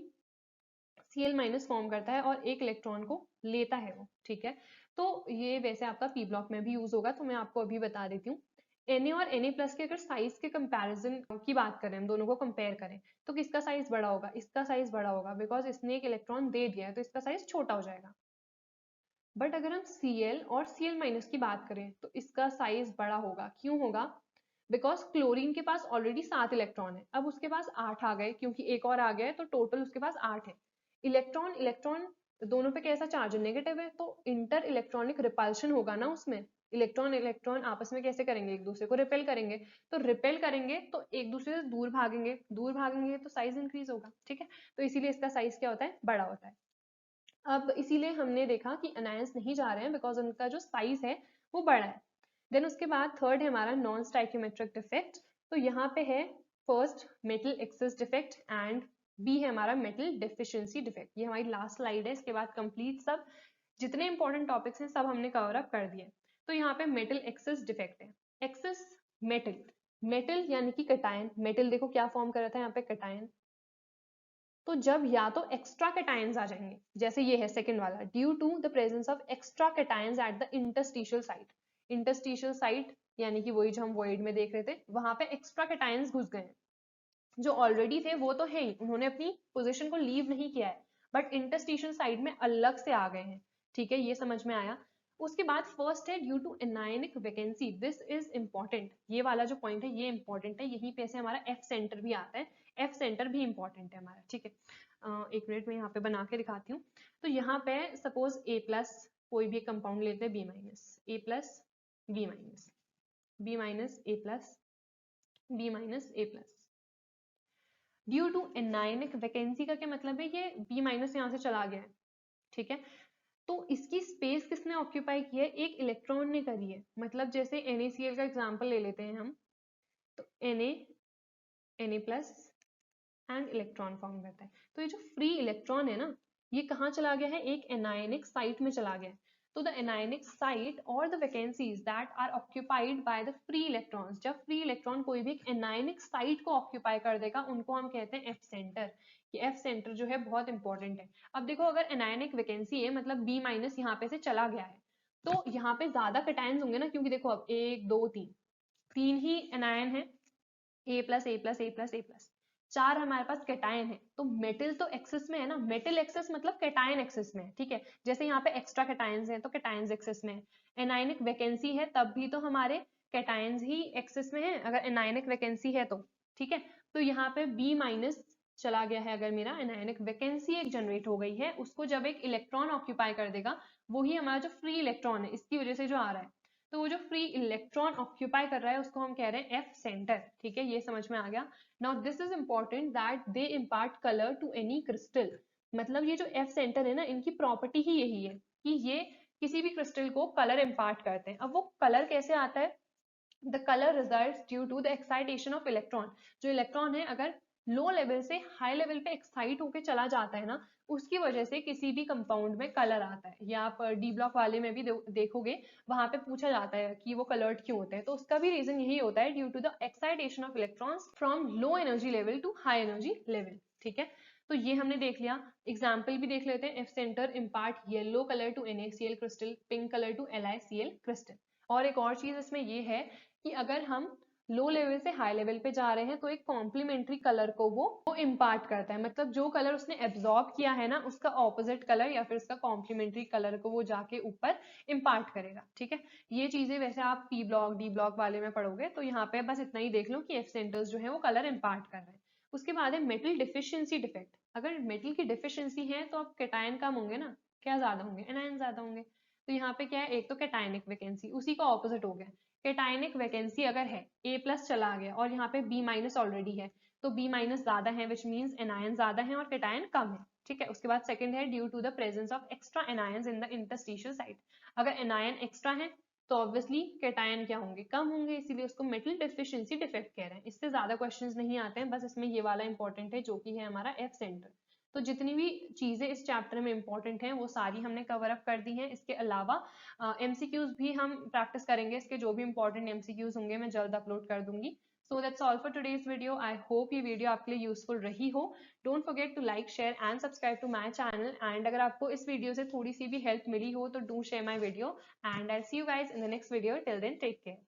Cl माइनस फॉर्म करता है और एक इलेक्ट्रॉन को लेता है वो, ठीक है। तो ये वैसे आपका पी ब्लॉक में भी यूज होगा, तो मैं आपको अभी बता देती हूँ। Na और Na प्लस के अगर साइज के कंपैरिजन की बात करें, हम दोनों को कंपेयर करें, तो किसका साइज बड़ा होगा, इसका साइज बड़ा होगा, बिकॉज इसने एक इलेक्ट्रॉन दे दिया है तो इसका साइज छोटा हो जाएगा। बट अगर हम Cl और Cl माइनस की बात करें तो इसका साइज बड़ा होगा, क्यों होगा, बिकॉज क्लोरीन के पास ऑलरेडी 7 इलेक्ट्रॉन है, अब उसके पास 8 आ गए, क्योंकि एक और आ गया है, तो टोटल उसके पास 8 है। इलेक्ट्रॉन इलेक्ट्रॉन दोनों पे कैसा चार्ज है, नेगेटिव है, तो इंटर इलेक्ट्रॉनिक रिपल्शन होगा ना उसमें, इलेक्ट्रॉन इलेक्ट्रॉन आपस में कैसे करेंगे, एक दूसरे को रिपेल करेंगे, तो रिपेल करेंगे तो एक दूसरे से दूर भागेंगे, दूर भागेंगे तो साइज इंक्रीज होगा, ठीक है। तो इसीलिए इसका साइज क्या होता है, बड़ा होता है। अब इसीलिए हमने देखा कि अनायंस नहीं जा रहे हैं बिकॉज उनका जो साइज है वो बड़ा है। देन उसके बाद थर्ड है हमारा नॉन स्टाइक्योमेट्रिक डिफेक्ट, तो यहाँ पे है first metal excess defect and B है हमारा मेटल डेफिशिएंसी डिफेक्ट। ये हमारी लास्ट स्लाइड है, इसके बाद कंप्लीट सब जितने इंपॉर्टेंट टॉपिक्स हैं सब हमने कवर अप कर दिए। तो यहाँ पे मेटल एक्सेस डिफेक्ट है। एक्सेस मेटल, मेटल यानी कि कटायन, मेटल देखो क्या फॉर्म कर रहा था यहाँ पे कटायन, तो जब या तो एक्स्ट्रा कैटायंस आ जाएंगे, जैसे ये है सेकंड वाला, due to the presence of extra cations at the interstitial site. Interstitial site यानी कि वही जो हम वॉइड में देख रहे थे, वहां पे एक्स्ट्रा कैटायंस घुस गए हैं। जो ऑलरेडी थे वो तो है ही, उन्होंने अपनी पोजीशन को लीव नहीं किया है, बट इंटरस्टिशियल साइड में अलग से आ गए हैं। ठीक है, ये समझ में आया। उसके बाद फर्स्ट है due to anionic vacancy, this is important, ये वाला जो पॉइंट है ये इंपॉर्टेंट है, यहीं पे से हमारा एफ सेंटर भी आता है, एफ सेंटर भी इंपॉर्टेंट है हमारा। ठीक है, एक मिनट में यहाँ पे बना के दिखाती हूँ। तो यहाँ पे सपोज ए प्लस कोई भी कंपाउंड लेते हैं, B minus, A plus B minus, B minus A plus, B minus A plus, due to anionic vacancy का क्या मतलब है, ये बी माइनस यहाँ से चला गया है। ठीक है, तो इसकी स्पेस किसने ऑक्यूपाई की है, एक इलेक्ट्रॉन ने करी है। मतलब जैसे NaCl का एग्जांपल ले लेते हैं हम, तो Na plus and electron form करता है। तो ये जो फ्री इलेक्ट्रॉन है ना, ये कहाँ चला गया है, एक एनायनिक साइट में चला गया है। तो द एनायनिक साइट और the vacancies that are occupied by the free electrons, जब फ्री इलेक्ट्रॉन कोई भी एक एनायनिक साइट को ऑक्यूपाई कर देगा, उनको हम कहते हैं एफ सेंटर। ये एफ सेंटर जो है बहुत इंपॉर्टेंट है। अब देखो अगर एनायनिक वैकेंसी है मतलब बी माइनस यहाँ पे से चला गया है, तो यहाँ पे ज्यादा कैटायंस होंगे ना, क्योंकि देखो अब 1 2 3 तीन ही एनायन है, ए प्लस ए प्लस ए प्लस ए प्लस, 4 हमारे पास कैटायन है। तो मेटल तो एक्सेस में है ना, मेटल एक्सेस मतलब कैटायन एक्सेस में है। ठीक है, जैसे यहाँ पे एक्स्ट्रा कैटायंस हैं तो कैटायंस एक्सेस में है। एनायनिक वैकेंसी है तब भी तो हमारे कैटायंस ही एक्सेस में है, अगर एनायनिक वैकेंसी है तो। ठीक है, तो यहाँ पे बी माइनस चला गया है, अगर मेरा एनायनिक वैकेंसी एक जनरेट हो गई है, उसको जब एक इलेक्ट्रॉन ऑक्यूपाई कर देगा, वही हमारा जो फ्री इलेक्ट्रॉन है इसकी वजह से जो आ रहा है, तो वो जो फ्री इलेक्ट्रॉन ऑक्यूपाई कर रहा है उसको हम कह रहे हैं एफ सेंटर। ठीक है, ये समझ में आ गया। Now this is important that they impart colour to any crystal. मतलब ये जो एफ सेंटर है ना, इनकी प्रॉपर्टी ही यही है कि ये किसी भी क्रिस्टल को कलर इम्पार्ट करते हैं। अब वो कलर कैसे आता है, the colour results due to the excitation of electron. जो इलेक्ट्रॉन है अगर लो लेवल से हाई लेवल पे एक्साइट होके चला जाता है ना, उसकी वजह से किसी भी कंपाउंड में कलर आता है। या आप डी ब्लॉक वाले में भी देखोगे, वहां पे पूछा जाता है कि वो कलर्ड क्यों होते हैं, तो उसका भी रीजन यही होता है, due to the excitation of electrons from low energy level to high energy level. ठीक है, तो ये हमने देख लिया। एग्जाम्पल भी देख लेते हैं, F centre impart yellow colour to NaCl crystal, pink colour to LiCl crystal. और एक और चीज इसमें ये है कि अगर हम लो लेवल से हाई लेवल पे जा रहे हैं तो एक कॉम्प्लीमेंट्री कलर को वो इम्पार्ट करता है। मतलब जो कलर उसने एब्जॉर्ब किया है ना, उसका ऑपोजिट कलर या फिर उसका कॉम्प्लीमेंट्री कलर को वो जाके ऊपर इम्पार्ट करेगा। ठीक है, ये चीजें वैसे आप पी ब्लॉक डी ब्लॉक वाले में पढ़ोगे, तो यहाँ पे बस इतना ही देख लो कि एफ सेंटर्स जो है वो कलर इम्पार्ट कर रहे हैं। उसके बाद है मेटल डिफिशियंसी डिफेक्ट। अगर मेटल की डिफिशियंसी है तो अब कैटायन कम होंगे ना, क्या ज्यादा होंगे, एनायन ज्यादा होंगे। तो यहाँ पे क्या है, एक तो कैटायनिक वैकेंसी, उसी का ऑपोजिट हो गया। कैटायनिक वैकेंसी अगर है, ए प्लस चला गया और यहाँ पे बी माइनस ऑलरेडी है, तो बी माइनस ज्यादा है, विच मीन्स एनायन ज्यादा है और कैटायन कम है। ठीक है, उसके बाद सेकंड है due to the presence of extra anions in the interstitial site. अगर एनायन एक्स्ट्रा है तो ऑब्वियसली कैटायन क्या होंगे, कम होंगे, इसीलिए उसको मेटल डेफिशिएंसी डिफेक्ट कह रहे हैं। इससे ज्यादा क्वेश्चंस नहीं आते हैं, बस इसमें ये वाला इंपॉर्टेंट है जो कि है हमारा एफ सेंटर। तो जितनी भी चीजें इस चैप्टर में इंपॉर्टेंट हैं वो सारी हमने कवर अप कर दी हैं। इसके अलावा MCQs भी हम प्रैक्टिस करेंगे, इसके जो भी इंपॉर्टेंट MCQs होंगे मैं जल्द अपलोड कर दूंगी। So that's all for today's video. I hope ये वीडियो आपके लिए यूजफुल रही हो। Don't forget to like share and subscribe to my channel, and अगर आपको इस वीडियो से थोड़ी सी भी हेल्प मिली हो तो do share my video, and I see you guys in the next video. Till then take care.